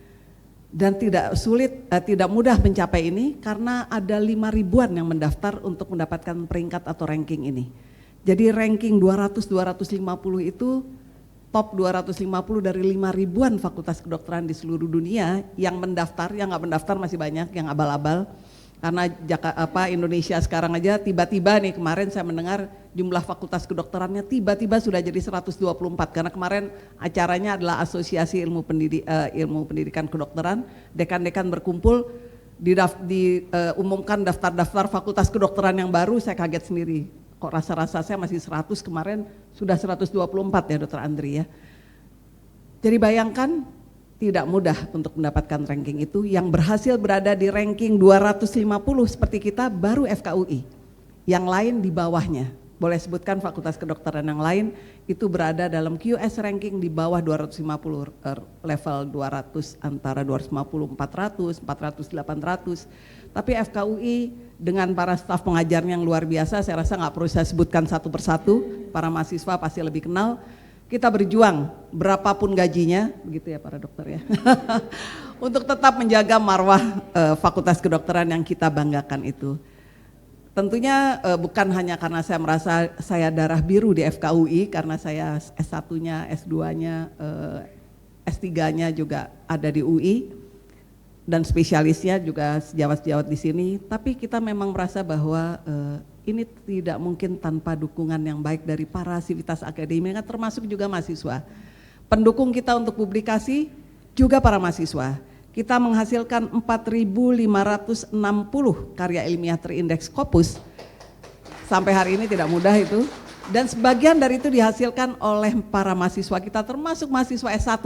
Dan tidak sulit, tidak mudah mencapai ini karena ada 5.000-an yang mendaftar untuk mendapatkan peringkat atau ranking ini. Jadi ranking 200-250 itu top 250 dari 5.000-an fakultas kedokteran di seluruh dunia yang mendaftar. Yang nggak mendaftar masih banyak, yang abal-abal. Karena Indonesia sekarang aja tiba-tiba nih, kemarin saya mendengar jumlah fakultas kedokterannya tiba-tiba sudah jadi 124, karena kemarin acaranya adalah Asosiasi Ilmu Pendidikan Kedokteran, dekan-dekan berkumpul diumumkan daftar-daftar fakultas kedokteran yang baru. Saya kaget sendiri, kok rasa-rasa saya masih 100, kemarin sudah 124 ya Dr. Andri ya. Jadi bayangkan tidak mudah untuk mendapatkan ranking itu. Yang berhasil berada di ranking 250 seperti kita baru FKUI, yang lain di bawahnya. Boleh sebutkan fakultas kedokteran yang lain itu berada dalam QS ranking di bawah 250, level 200, antara 250, 400, 400, 800. Tapi FKUI dengan para staf pengajarnya yang luar biasa, saya rasa nggak perlu saya sebutkan satu persatu, para mahasiswa pasti lebih kenal. Kita berjuang berapapun gajinya, begitu ya para dokter ya, untuk tetap menjaga marwah fakultas kedokteran yang kita banggakan itu. Tentunya bukan hanya karena saya merasa saya darah biru di FKUI, karena saya S1-nya, S2-nya, S3-nya juga ada di UI, dan spesialisnya juga sejawat-sejawat di sini. Tapi kita memang merasa bahwa ini tidak mungkin tanpa dukungan yang baik dari para sivitas akademik, termasuk juga mahasiswa. Pendukung kita untuk publikasi juga para mahasiswa. Kita menghasilkan 4.560 karya ilmiah terindeks Scopus. Sampai hari ini tidak mudah itu. Dan sebagian dari itu dihasilkan oleh para mahasiswa kita, termasuk mahasiswa S1.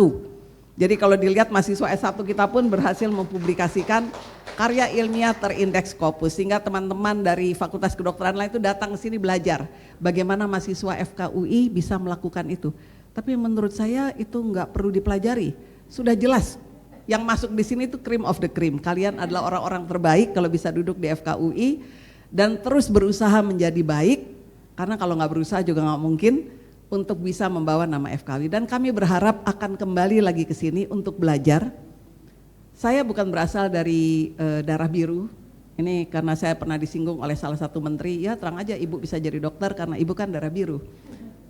Jadi kalau dilihat mahasiswa S1 kita pun berhasil mempublikasikan karya ilmiah terindeks Scopus, sehingga teman-teman dari fakultas kedokteran lain itu datang ke sini belajar bagaimana mahasiswa FKUI bisa melakukan itu. Tapi menurut saya itu nggak perlu dipelajari, sudah jelas yang masuk di sini itu cream of the cream. Kalian adalah orang-orang terbaik kalau bisa duduk di FKUI, dan terus berusaha menjadi baik, karena kalau nggak berusaha juga nggak mungkin, untuk bisa membawa nama FKUI. Dan kami berharap akan kembali lagi ke sini untuk belajar. Saya bukan berasal dari darah biru, ini karena saya pernah disinggung oleh salah satu menteri, ya terang aja ibu bisa jadi dokter karena ibu kan darah biru.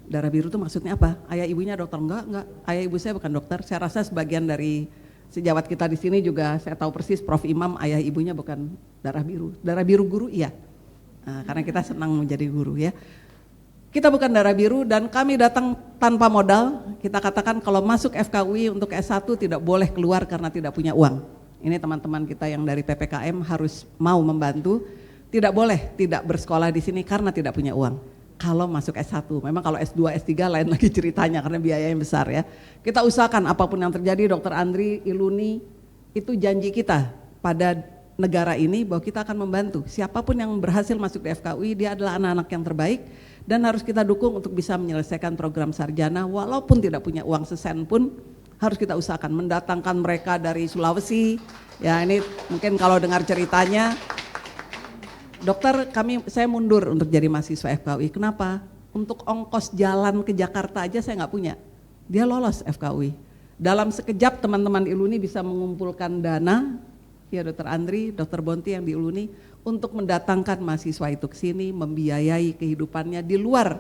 Darah biru itu maksudnya apa? Ayah ibunya dokter? Enggak. Ayah ibu saya bukan dokter. Saya rasa sebagian dari sejawat kita di sini juga saya tahu persis Prof. Imam ayah ibunya bukan darah biru. Darah biru guru iya. Nah, karena kita senang menjadi guru ya. Kita bukan darah biru dan kami datang tanpa modal. Kita katakan kalau masuk FKUI untuk S1 tidak boleh keluar karena tidak punya uang. Ini teman-teman kita yang dari PPKM harus mau membantu. Tidak boleh tidak bersekolah di sini karena tidak punya uang. Kalau masuk S1, memang kalau S2, S3 lain lagi ceritanya karena biayanya besar ya. Kita usahakan apapun yang terjadi, Dr. Andri, Iluni, itu janji kita pada negara ini bahwa kita akan membantu. Siapapun yang berhasil masuk di FKUI, dia adalah anak-anak yang terbaik dan harus kita dukung untuk bisa menyelesaikan program sarjana walaupun tidak punya uang sesen pun harus kita usahakan mendatangkan mereka dari Sulawesi. Ya ini mungkin kalau dengar ceritanya, dokter saya mundur untuk jadi mahasiswa FKUI. Kenapa? Untuk ongkos jalan ke Jakarta aja saya nggak punya. Dia lolos FKUI. Dalam sekejap teman-teman Iluni bisa mengumpulkan dana, ya Dr. Andri, Dr. Bonti yang di Iluni, untuk mendatangkan mahasiswa itu ke sini, membiayai kehidupannya di luar.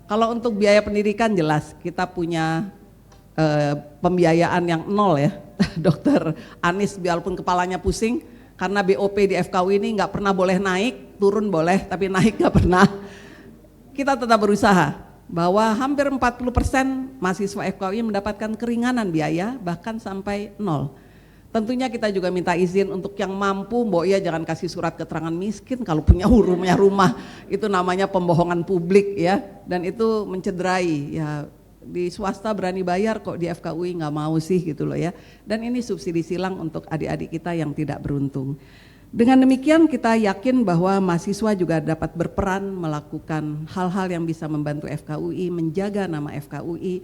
Kalau untuk biaya pendidikan jelas kita punya pembiayaan yang nol ya. Dr. Anis biarpun kepalanya pusing, karena BOP di FKUI ini nggak pernah boleh naik, turun boleh, tapi naik nggak pernah. Kita tetap berusaha bahwa hampir 40% mahasiswa FKUI mendapatkan keringanan biaya, bahkan sampai nol. Tentunya kita juga minta izin untuk yang mampu, Mbok ya jangan kasih surat keterangan miskin kalau punya rumah, itu namanya pembohongan publik ya, dan itu mencederai ya. Di swasta berani bayar kok di FKUI nggak mau sih gitu loh ya. Dan ini subsidi silang untuk adik-adik kita yang tidak beruntung. Dengan demikian kita yakin bahwa mahasiswa juga dapat berperan melakukan hal-hal yang bisa membantu FKUI, menjaga nama FKUI.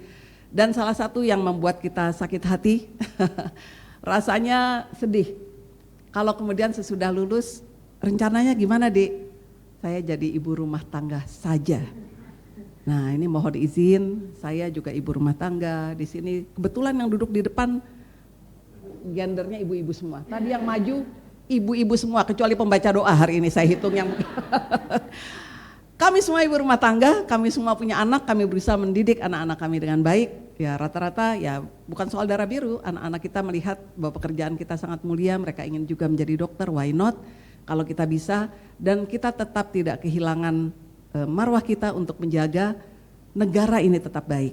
Dan salah satu yang membuat kita sakit hati, rasanya sedih. Kalau kemudian sesudah lulus, rencananya gimana Dek? Saya jadi ibu rumah tangga saja. Nah ini mohon izin, saya juga ibu rumah tangga di sini. Kebetulan yang duduk di depan gendernya ibu-ibu semua. Tadi yang maju ibu-ibu semua kecuali pembaca doa hari ini saya hitung yang kami semua ibu rumah tangga, kami semua punya anak, kami berusaha mendidik anak-anak kami dengan baik. Ya rata-rata ya bukan soal darah biru, anak-anak kita melihat bahwa pekerjaan kita sangat mulia, mereka ingin juga menjadi dokter, why not? Kalau kita bisa, dan kita tetap tidak kehilangan marwah kita untuk menjaga negara ini tetap baik.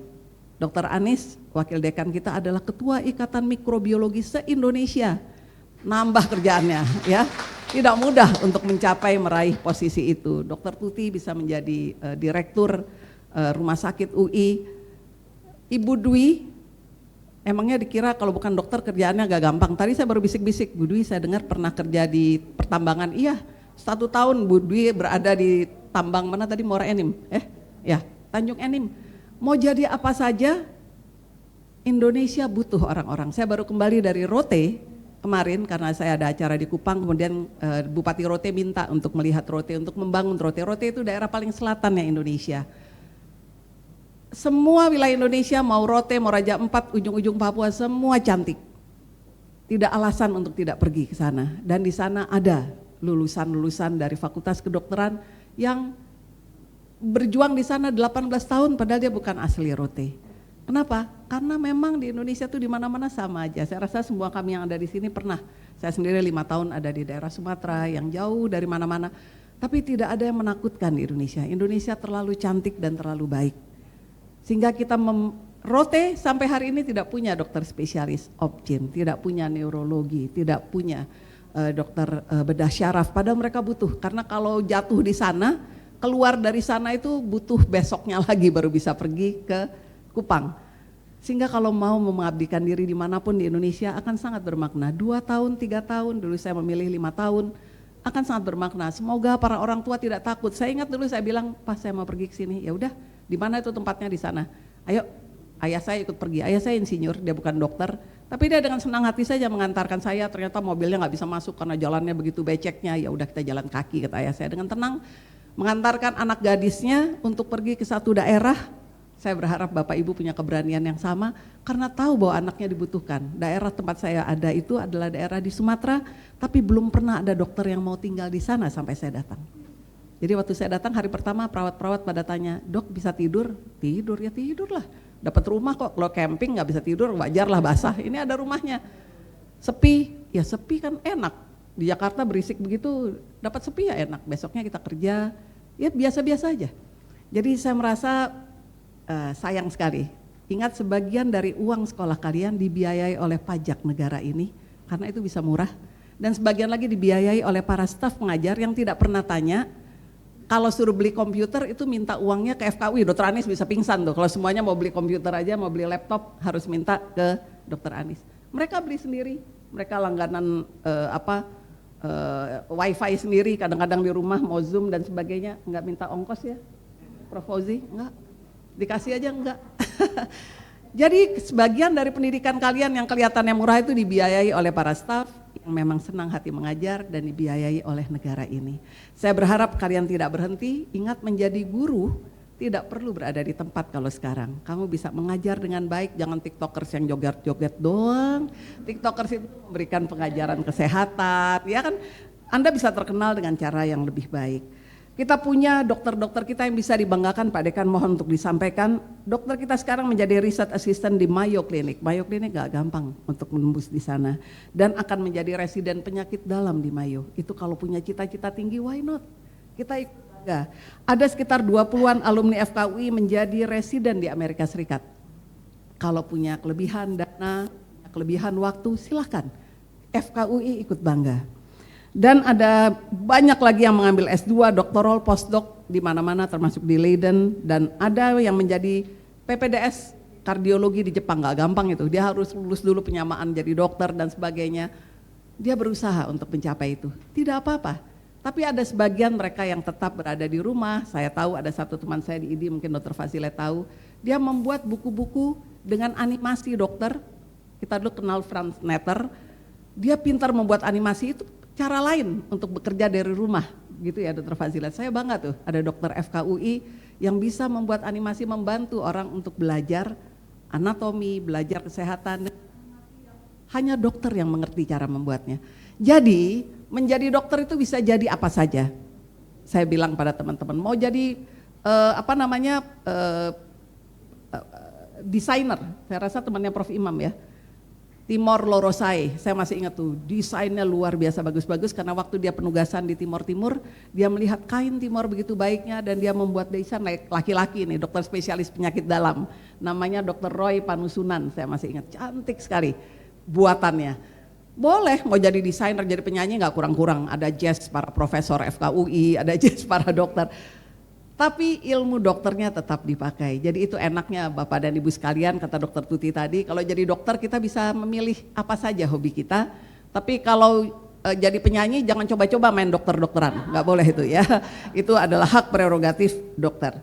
Dr. Anis, wakil dekan kita adalah ketua Ikatan Mikrobiologi se-Indonesia. Nambah kerjaannya ya. Tidak mudah untuk mencapai meraih posisi itu. Dr. Tuti bisa menjadi direktur rumah sakit UI. Ibu Dwi, emangnya dikira kalau bukan dokter kerjaannya agak gampang. Tadi saya baru bisik-bisik, Bu Dwi saya dengar pernah kerja di pertambangan. Iya, 1 tahun Bu Dwi berada di tambang mana tadi, Muara Enim, ya Tanjung Enim. Mau jadi apa saja, Indonesia butuh orang-orang. Saya baru kembali dari Rote kemarin karena saya ada acara di Kupang, kemudian Bupati Rote minta untuk melihat Rote, untuk membangun Rote. Rote itu daerah paling selatan ya Indonesia. Semua wilayah Indonesia, mau Rote, mau Raja Ampat, ujung-ujung Papua, semua cantik. Tidak alasan untuk tidak pergi ke sana. Dan di sana ada lulusan-lulusan dari Fakultas Kedokteran yang berjuang di sana 18 tahun padahal dia bukan asli Rote. Kenapa? Karena memang di Indonesia tuh di mana-mana sama aja. Saya rasa semua kami yang ada di sini pernah. Saya sendiri 5 tahun ada di daerah Sumatera yang jauh dari mana-mana. Tapi tidak ada yang menakutkan di Indonesia. Indonesia terlalu cantik dan terlalu baik. Sehingga kita Rote sampai hari ini tidak punya dokter spesialis obgyn, tidak punya neurologi, tidak punya dokter bedah syaraf, padahal mereka butuh, karena kalau jatuh di sana, keluar dari sana itu butuh besoknya lagi baru bisa pergi ke Kupang. Sehingga kalau mau mengabdikan diri dimanapun di Indonesia akan sangat bermakna. 2 tahun, 3 tahun, dulu saya memilih 5 tahun, akan sangat bermakna. Semoga para orang tua tidak takut. Saya ingat dulu saya bilang, pas saya mau pergi ke sini, ya udah, di mana itu tempatnya di sana. Ayo, ayah saya ikut pergi. Ayah saya insinyur, dia bukan dokter, Tapi dia dengan senang hati saja mengantarkan saya, ternyata mobilnya nggak bisa masuk karena jalannya begitu beceknya, ya udah kita jalan kaki, kata ayah saya dengan tenang. Mengantarkan anak gadisnya untuk pergi ke satu daerah. Saya berharap Bapak Ibu punya keberanian yang sama karena tahu bahwa anaknya dibutuhkan. Daerah tempat saya ada itu adalah daerah di Sumatera, tapi belum pernah ada dokter yang mau tinggal di sana sampai saya datang. Jadi waktu saya datang hari pertama perawat-perawat pada tanya, "Dok bisa tidur?" Tidur, ya tidurlah. Dapat rumah kok, kalau camping nggak bisa tidur wajarlah basah. Ini ada rumahnya. Sepi, ya sepi kan enak. Di Jakarta berisik begitu, dapat sepi ya enak. Besoknya kita kerja, ya biasa-biasa aja. Jadi saya merasa sayang sekali. Ingat sebagian dari uang sekolah kalian dibiayai oleh pajak negara ini, karena itu bisa murah. Dan sebagian lagi dibiayai oleh para staf pengajar yang tidak pernah tanya, kalau suruh beli komputer itu minta uangnya ke FKUI. Dokter Anis bisa pingsan tuh, kalau semuanya mau beli komputer aja, mau beli laptop harus minta ke Dokter Anis. Mereka beli sendiri, mereka langganan wifi sendiri, kadang-kadang di rumah mau Zoom dan sebagainya, nggak minta ongkos ya, Prof. Fauzi, enggak, dikasih aja enggak. Jadi sebagian dari pendidikan kalian yang kelihatannya murah itu dibiayai oleh para staf yang memang senang hati mengajar dan dibiayai oleh negara ini. Saya berharap kalian tidak berhenti, ingat menjadi guru tidak perlu berada di tempat kalau sekarang. Kamu bisa mengajar dengan baik, jangan tiktokers yang joget-joget doang. Tiktokers itu memberikan pengajaran kesehatan, ya kan? Anda bisa terkenal dengan cara yang lebih baik. Kita punya dokter-dokter kita yang bisa dibanggakan, Pak Dekan mohon untuk disampaikan. Dokter kita sekarang menjadi research assistant di Mayo Clinic. Mayo Clinic gak gampang untuk menembus di sana. Dan akan menjadi residen penyakit dalam di Mayo. Itu kalau punya cita-cita tinggi, why not? Kita ikut. Ada sekitar 20-an alumni FKUI menjadi residen di Amerika Serikat. Kalau punya kelebihan dana, kelebihan waktu, silahkan. FKUI ikut bangga. Dan ada banyak lagi yang mengambil S2, doktoral, postdoc di mana-mana termasuk di Leiden. Dan ada yang menjadi PPDS kardiologi di Jepang, gak gampang itu. Dia harus lulus dulu penyamaan jadi dokter dan sebagainya. Dia berusaha untuk mencapai itu. Tidak apa-apa. Tapi ada sebagian mereka yang tetap berada di rumah. Saya tahu ada satu teman saya di ID, mungkin Dr. Fazilet tahu. Dia membuat buku-buku dengan animasi dokter. Kita dulu kenal Franz Netter. Dia pintar membuat animasi, itu cara lain untuk bekerja dari rumah. Gitu ya Dr. Fazilet. Saya bangga tuh ada dokter FKUI yang bisa membuat animasi membantu orang untuk belajar anatomi, belajar kesehatan. Hanya dokter yang mengerti cara membuatnya. Jadi menjadi dokter itu bisa jadi apa saja. Saya bilang pada teman-teman, mau jadi desainer. Saya rasa temannya Prof. Imam ya, Timor Lorosai, saya masih ingat tuh, desainnya luar biasa bagus-bagus karena waktu dia penugasan di Timor Timur, dia melihat kain Timor begitu baiknya dan dia membuat desain laki-laki nih, dokter spesialis penyakit dalam, namanya Dr. Roy Panusunan, saya masih ingat, cantik sekali buatannya. Boleh mau jadi desainer, jadi penyanyi nggak kurang-kurang, ada jazz para profesor FKUI, ada jazz para dokter. Tapi ilmu dokternya tetap dipakai. Jadi itu enaknya Bapak dan Ibu sekalian, kata Dokter Tuti tadi, kalau jadi dokter kita bisa memilih apa saja hobi kita. Tapi kalau jadi penyanyi jangan coba-coba main dokter-dokteran, nggak boleh itu ya. Itu adalah hak prerogatif dokter.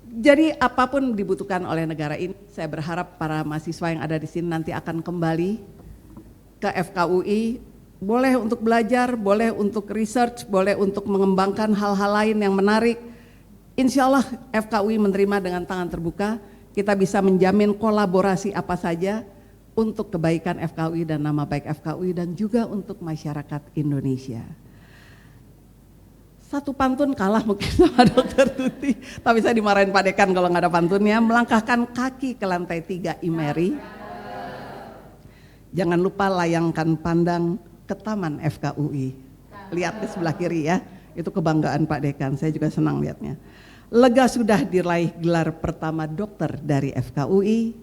Jadi apapun dibutuhkan oleh negara ini, saya berharap para mahasiswa yang ada di sini nanti akan kembali ke FKUI, boleh untuk belajar, boleh untuk research, boleh untuk mengembangkan hal-hal lain yang menarik. Insya Allah FKUI menerima dengan tangan terbuka, kita bisa menjamin kolaborasi apa saja untuk kebaikan FKUI dan nama baik FKUI dan juga untuk masyarakat Indonesia. Satu pantun kalah mungkin sama Dokter Tuti, tapi saya dimarahin Pak Dekan kalau nggak ada pantunnya. Melangkahkan kaki ke lantai 3 Imeri, jangan lupa layangkan pandang ke taman FKUI. Lihat di sebelah kiri ya, itu kebanggaan Pak Dekan, saya juga senang lihatnya. Lega sudah diraih gelar pertama dokter dari FKUI.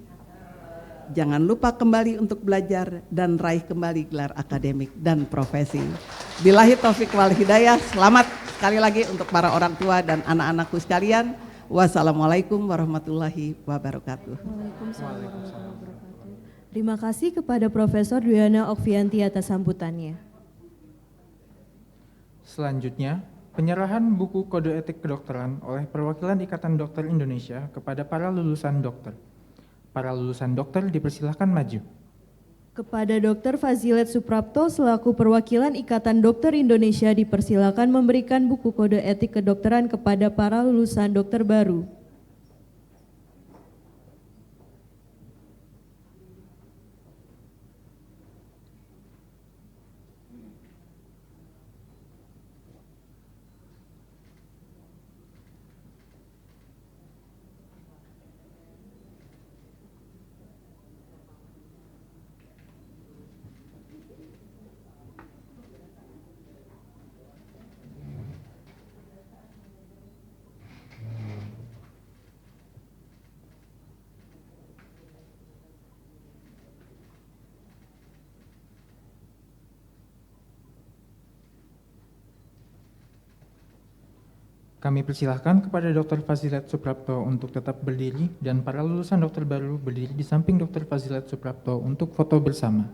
Jangan lupa kembali untuk belajar dan raih kembali gelar akademik dan profesi. Billahi taufik wal hidayah. Selamat sekali lagi untuk para orang tua dan anak-anakku sekalian. Wassalamualaikum warahmatullahi wabarakatuh. Waalaikumsalam warahmatullahi wabarakatuh. Terima kasih kepada Profesor Dwiana Okvianti atas sambutannya. Selanjutnya, penyerahan buku kode etik kedokteran oleh perwakilan Ikatan Dokter Indonesia kepada para lulusan dokter. Para lulusan dokter dipersilahkan maju. Kepada Dr. Fazilet Suprapto selaku perwakilan Ikatan Dokter Indonesia dipersilakan memberikan buku kode etik kedokteran kepada para lulusan dokter baru. Kami persilahkan kepada Dr. Fazilet Suprapto untuk tetap berdiri dan para lulusan dokter baru berdiri di samping Dr. Fazilet Suprapto untuk foto bersama.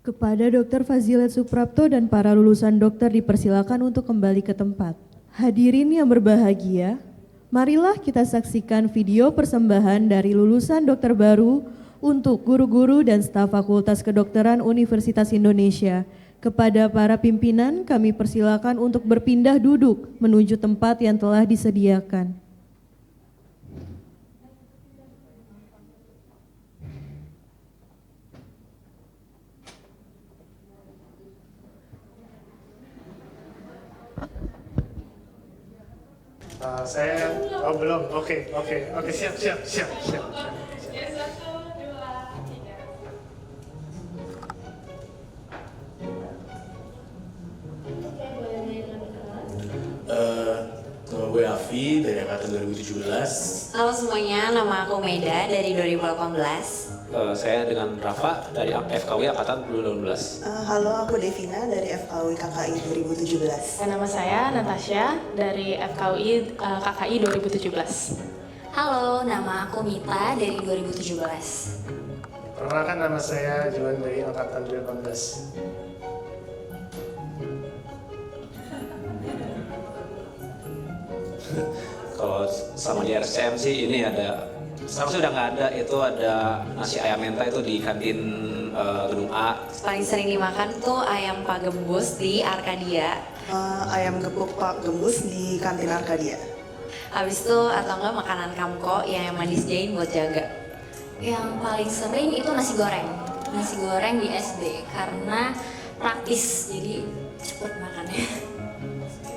Kepada Dr. Fazilet Suprapto dan para lulusan dokter dipersilakan untuk kembali ke tempat. Hadirin yang berbahagia, marilah kita saksikan video persembahan dari lulusan dokter baru untuk guru-guru dan staf Fakultas Kedokteran Universitas Indonesia. Kepada para pimpinan, kami persilakan untuk berpindah duduk menuju tempat yang telah disediakan. Belum. Oke, siap. Nama gue Afi dari angkatan 2017. Halo semuanya, nama aku Meda dari 2018. Saya dengan Rafa dari FKW angkatan 2018. Halo, aku Devina dari FKW KKI 2017. Nama saya Natasha dari FKI KKI 2017. Halo, nama aku Mita dari 2017. Perkenalkan, nama saya Juan dari angkatan 2018. Kalau sama di RSCM sih ini ada, sekarang sudah nggak ada, itu ada nasi ayam menta itu di kantin gedung A. Paling sering dimakan tuh ayam Pak Gembus di Arkadia. Ayam gepuk Pak Gembus di kantin Arkadia. Habis itu atau enggak makanan kamko yang emang disediain buat jaga. Yang paling sering itu nasi goreng. Nasi goreng di SD karena praktis, jadi cepet makannya.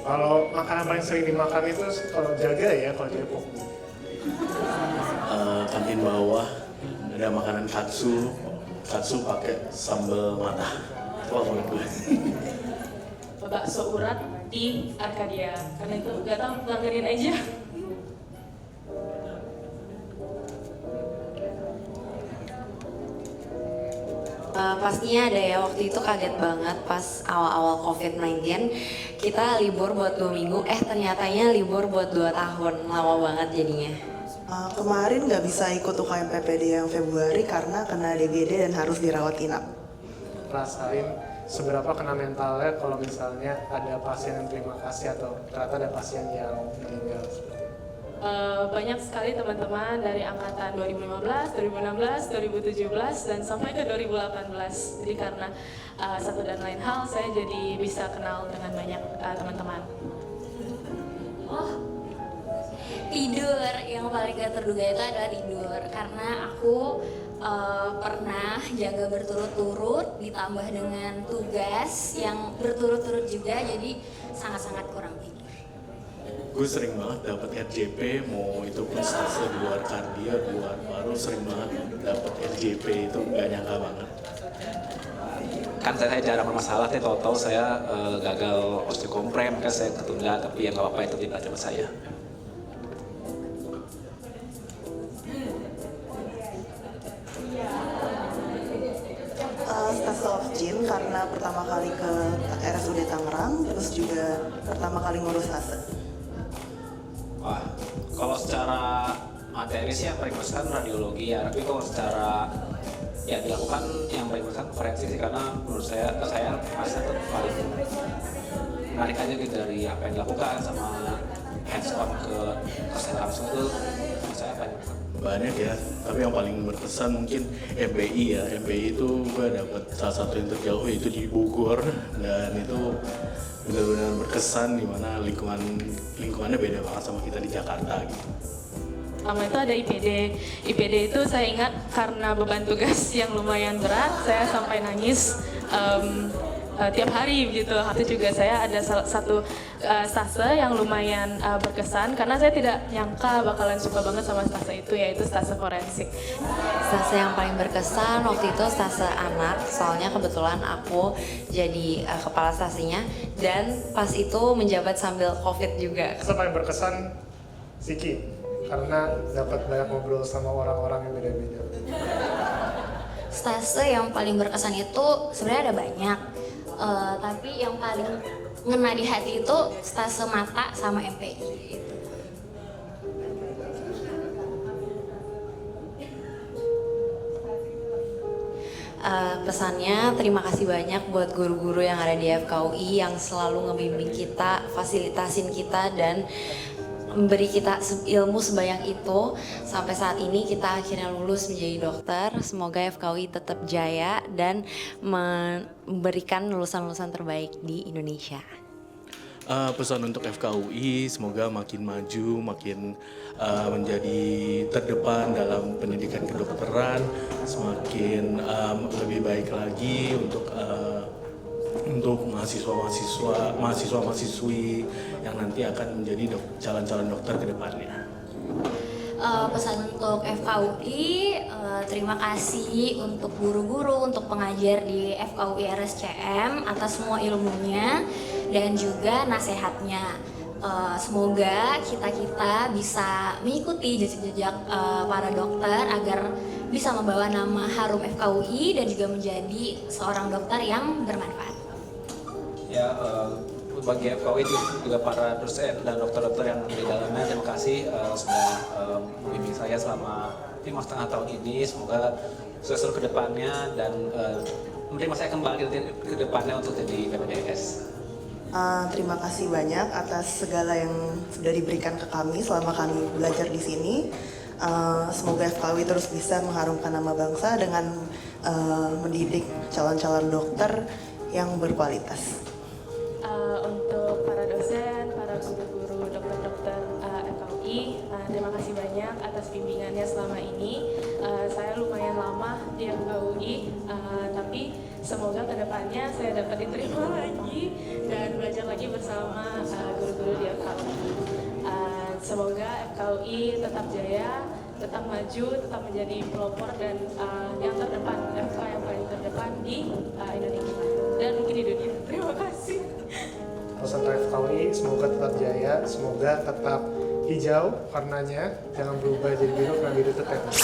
Kalau makanan paling sering dimakan itu kalau jaga ya, kalau di Depok. Kantin bawah ada makanan katsu pakai sambal matah. Itu favorit gue. Bakso urat di Arkadia, karena itu gak tau, pelanggarin aja. Pastinya ada ya, waktu itu kaget banget pas awal-awal COVID-19 kita libur buat 2 minggu, ternyatanya libur buat 2 tahun, lama banget jadinya. Kemarin nggak bisa ikut UKM PPD yang Februari karena kena DBD dan harus dirawat inap. Rasain seberapa kena mentalnya kalau misalnya ada pasien yang terima kasih atau ternyata ada pasien yang meninggal. Banyak sekali teman-teman dari angkatan 2015, 2016, 2017 dan sampai ke 2018. Jadi karena satu dan lain hal saya jadi bisa kenal dengan banyak teman-teman. Tidur, yang paling gak terduga itu adalah tidur karena aku pernah jaga berturut-turut ditambah dengan tugas yang berturut-turut juga, jadi sangat-sangat kurang tidur. Gue sering banget dapat RJP, mau itu pun stase di luar kardia, di luar paru, sering banget dapat RJP, itu gak nyangka banget. Kan saya jarang bermasalah, tahu-tahu saya gagal osteokomprem, kan saya ketunda, tapi ya nggak apa-apa, itu tidak cuma saya. Stase Ofgin karena pertama kali ke RSUD Tangerang, terus juga pertama kali ngurus stase. Wah, kalau secara materi sih yang paling besar radiologi ya, tapi kalau secara ya dilakukan yang paling berkesan forensik sih, karena menurut saya merasa itu paling menarik aja gitu dari apa yang dilakukan sama hands on ke kesan langsung itu menurut saya paling berkesan. Banyak ya, tapi yang paling berkesan mungkin MPI ya. MPI itu gue dapet salah satu yang terjauh yaitu di Bogor, dan itu benar-benar berkesan di mana lingkungannya beda banget sama kita di Jakarta gitu. Pertama itu ada IPD. IPD itu saya ingat karena beban tugas yang lumayan berat, saya sampai nangis tiap hari gitu. Itu juga saya ada satu stase yang lumayan berkesan karena saya tidak nyangka bakalan suka banget sama stase itu, yaitu stase forensik. Stase yang paling berkesan waktu itu stase anak, soalnya kebetulan aku jadi kepala stasinya dan pas itu menjabat sambil COVID juga. Stase paling berkesan Siki, karena dapat banyak ngobrol sama orang-orang yang beda-beda. Stase yang paling berkesan itu sebenarnya ada banyak, tapi yang paling ngena di hati itu stase mata sama MPI. Pesannya terima kasih banyak buat guru-guru yang ada di FKUI yang selalu ngebimbing kita, fasilitasin kita dan memberi kita ilmu sebanyak itu sampai saat ini kita akhirnya lulus menjadi dokter. Semoga FKUI tetap jaya dan memberikan lulusan-lulusan terbaik di Indonesia. Pesan untuk FKUI semoga makin maju, makin menjadi terdepan dalam pendidikan kedokteran, semakin lebih baik lagi untuk mahasiswa-mahasiswi yang nanti akan menjadi calon-calon dokter ke depannya. Pesan untuk FKUI, terima kasih untuk guru-guru, untuk pengajar di FKUI RSCM atas semua ilmunya dan juga nasihatnya. Semoga kita bisa mengikuti jejak-jejak para dokter agar bisa membawa nama harum FKUI dan juga menjadi seorang dokter yang bermanfaat. Ya, bagi FKUI juga para dosen dan dokter-dokter yang di dalamnya, terima kasih sudah membimbing saya selama 5,5 tahun ini. Semoga sukses ke depannya dan menerima saya kembali ke depannya untuk jadi PPDS. Terima kasih banyak atas segala yang sudah diberikan ke kami selama kami belajar di sini. Semoga FKUI terus bisa mengharumkan nama bangsa dengan mendidik calon-calon dokter yang berkualitas. Untuk para dosen, para guru-guru, dokter-dokter FKUI, terima kasih banyak atas bimbingannya selama ini. Saya lumayan lama di FKUI, tapi semoga kedepannya saya dapat diterima lagi dan belajar lagi bersama guru-guru di FKUI. Semoga FKUI tetap jaya, tetap maju, tetap menjadi pelopor dan yang terdepan, FK yang paling terdepan di Indonesia dan mungkin di dunia. Terima kasih. Pesan FKUI semoga tetap jaya, semoga tetap hijau warnanya, jangan berubah jadi biru karena biru itu teknik.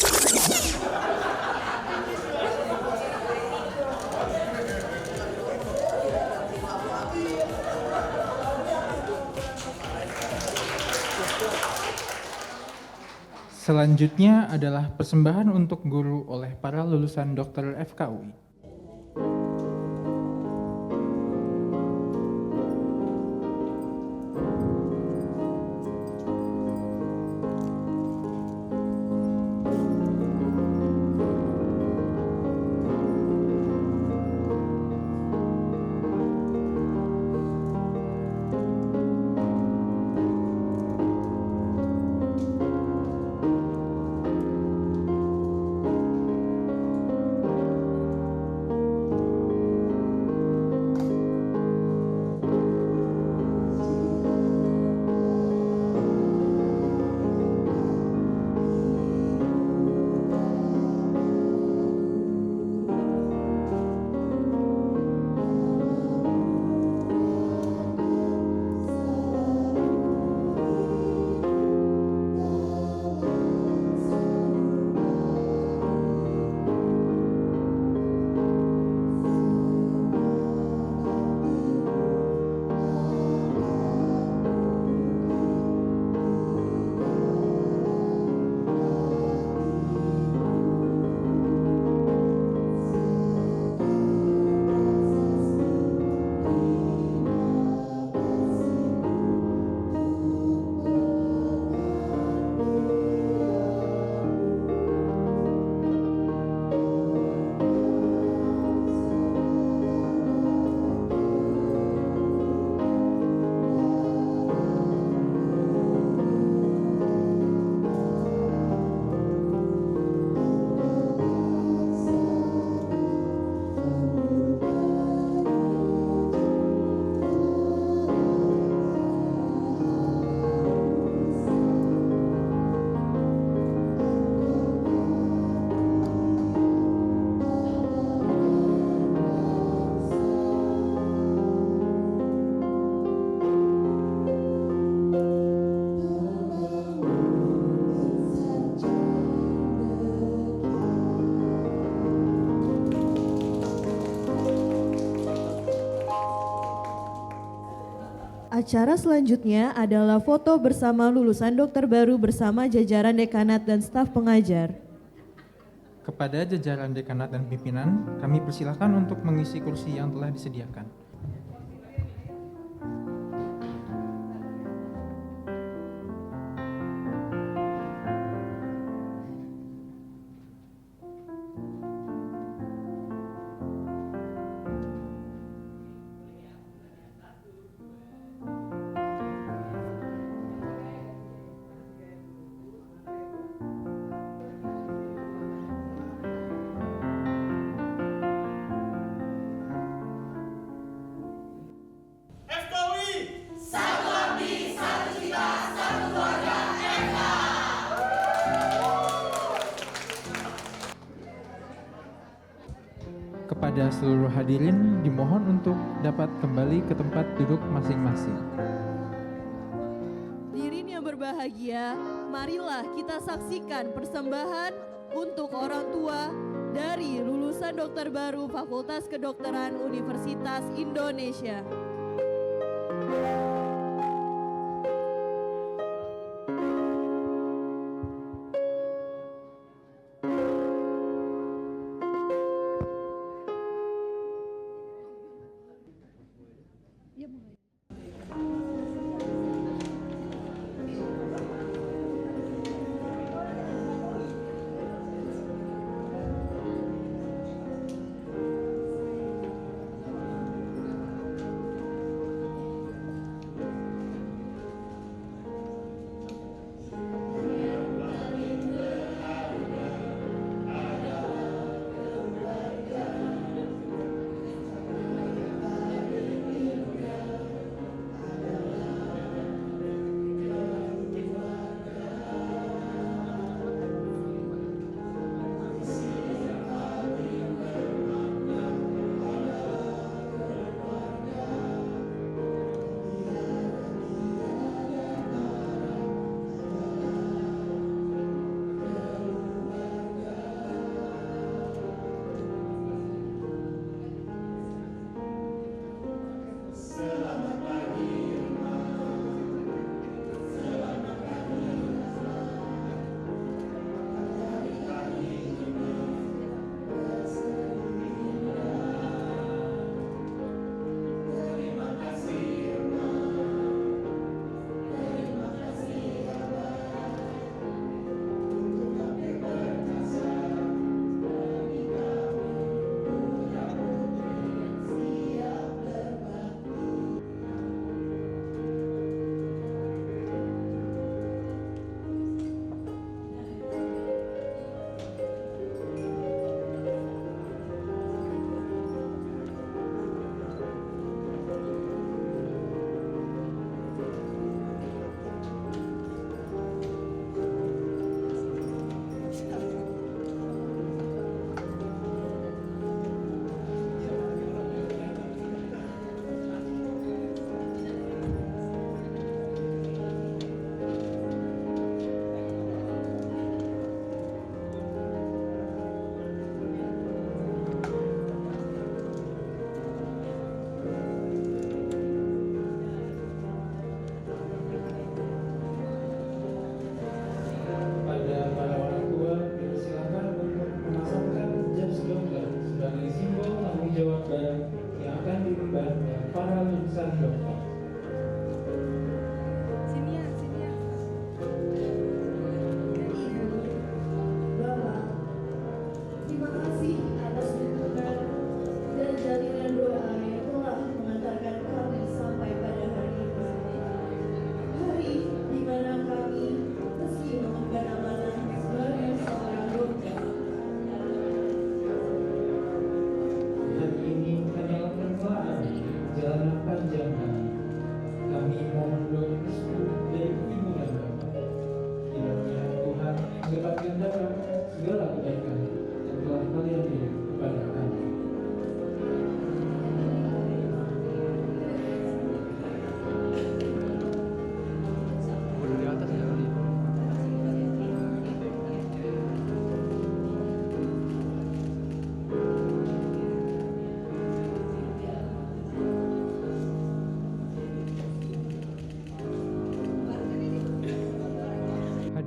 Selanjutnya adalah persembahan untuk guru oleh para lulusan dokter FKUI. Acara selanjutnya adalah foto bersama lulusan dokter baru bersama jajaran dekanat dan staf pengajar. Kepada jajaran dekanat dan pimpinan, kami persilahkan untuk mengisi kursi yang telah disediakan. Kepada seluruh hadirin dimohon untuk dapat kembali ke tempat duduk masing-masing. Hadirin yang berbahagia, marilah kita saksikan persembahan untuk orang tua dari lulusan dokter baru Fakultas Kedokteran Universitas Indonesia.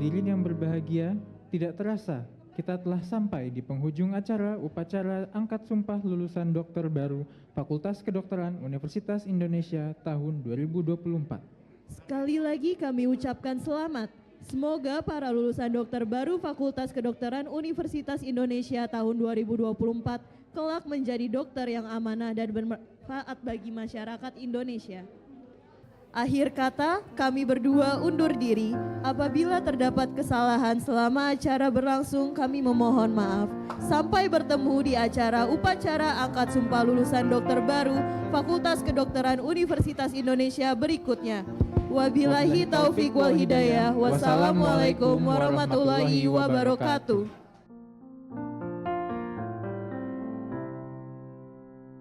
hadirin yang berbahagia, tidak terasa kita telah sampai di penghujung acara upacara angkat sumpah lulusan dokter baru Fakultas Kedokteran Universitas Indonesia tahun 2024. Sekali lagi kami ucapkan selamat. Semoga para lulusan dokter baru Fakultas Kedokteran Universitas Indonesia tahun 2024 kelak menjadi dokter yang amanah dan bermanfaat bagi masyarakat Indonesia. Akhir kata, kami berdua undur diri. Apabila terdapat kesalahan selama acara berlangsung, kami memohon maaf. Sampai bertemu di acara upacara angkat sumpah lulusan dokter baru Fakultas Kedokteran Universitas Indonesia berikutnya. Wabillahi taufik wal hidayah. Wassalamualaikum warahmatullahi wabarakatuh.